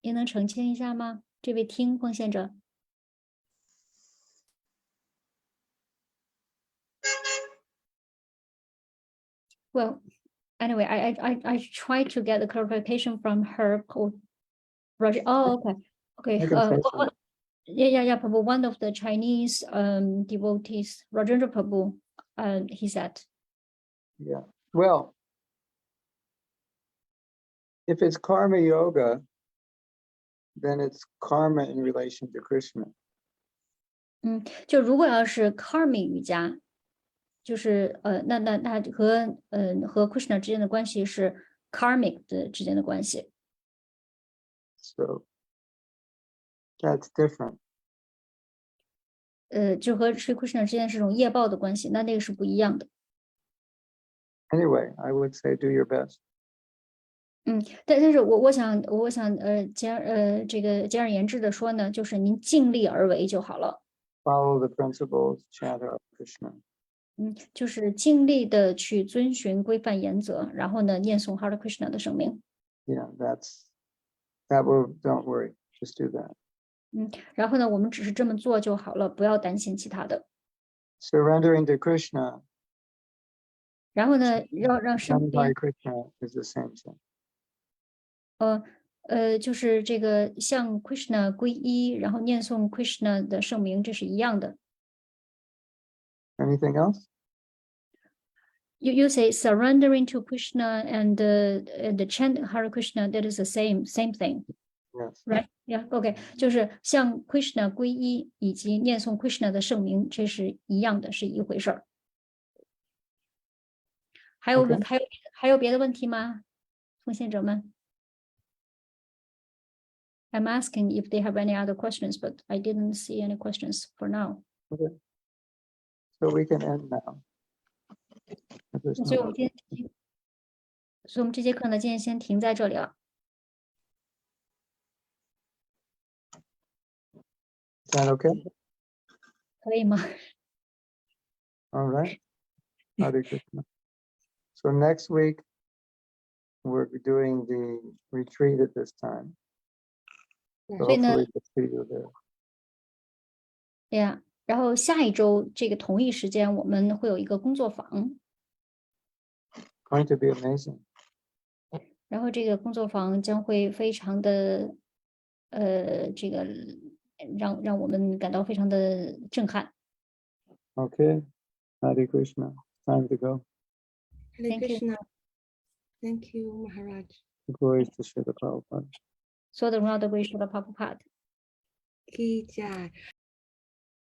您能澄清一下吗？这位听奉献者。Well, anyway, I tried to get the clarification from her. Roger. Oh, okay. I can say so. Yeah, Prabhu. One of the Chinese devotees, Rajendra Prabhu, he said. Yeah. Well, if it's karma yoga, then it's karma in relation to Krishna. 就如果要是 karmic 瑜伽，就是那和 Krishna 之间的关系是 karmic 的之间的关系。So that's different. 就和 Sri Krishna 之间是种业报的关系，那个是不一样的。Anyway, I would say do your best. 但是我想这个简而言之的说呢，就是您尽力而为就好了。Follow the principles, chant Hare Krishna. 就是尽力的去遵循规范原则，然后呢，念诵 Hare Krishna 的圣名。Yeah, that will, don't worry, just do that. 然后呢，我们只是这么做就好了，不要担心其他的。Surrendering to Krishna, 然后呢，让身 chanting 边 Hare Krishna is the same thing. 就是这个向 Krishna 皈依，然后念诵 Krishna 的圣名，这是一样的。Anything else? You say surrendering to Krishna and the chant Hare Krishna, that is the same thing, Yes. right? Yeah, okay. 就是向 Krishna 皈依以及念诵 Krishna 的圣名，这是一样的，是一回事儿。还有 Okay. 还有别的问题吗？奉献者们？ I'm asking if they have any other questions, but I didn't see any questions for now. Okay. So we can end now. If there's 所以 no 我们这节课呢，今天先停在这里了。 Is that okay? 可以吗？ All right. Hare Krishna. So next week, we're doing the retreat at this time. So 所以呢， hopefully we'll see you there. 对呀，然后下一周这个同一时间，我们会有一个工作坊， Going to be amazing. 然后这个工作坊将会非常的，这个让我们感到非常的震撼。 Okay. Hare Krishna. Time to go. Hare Thank you. Krishna. Thank you, Maharaj. Glories to Srila Prabhupada. 所有的荣耀都归属了帕布帕的。Ki Jai.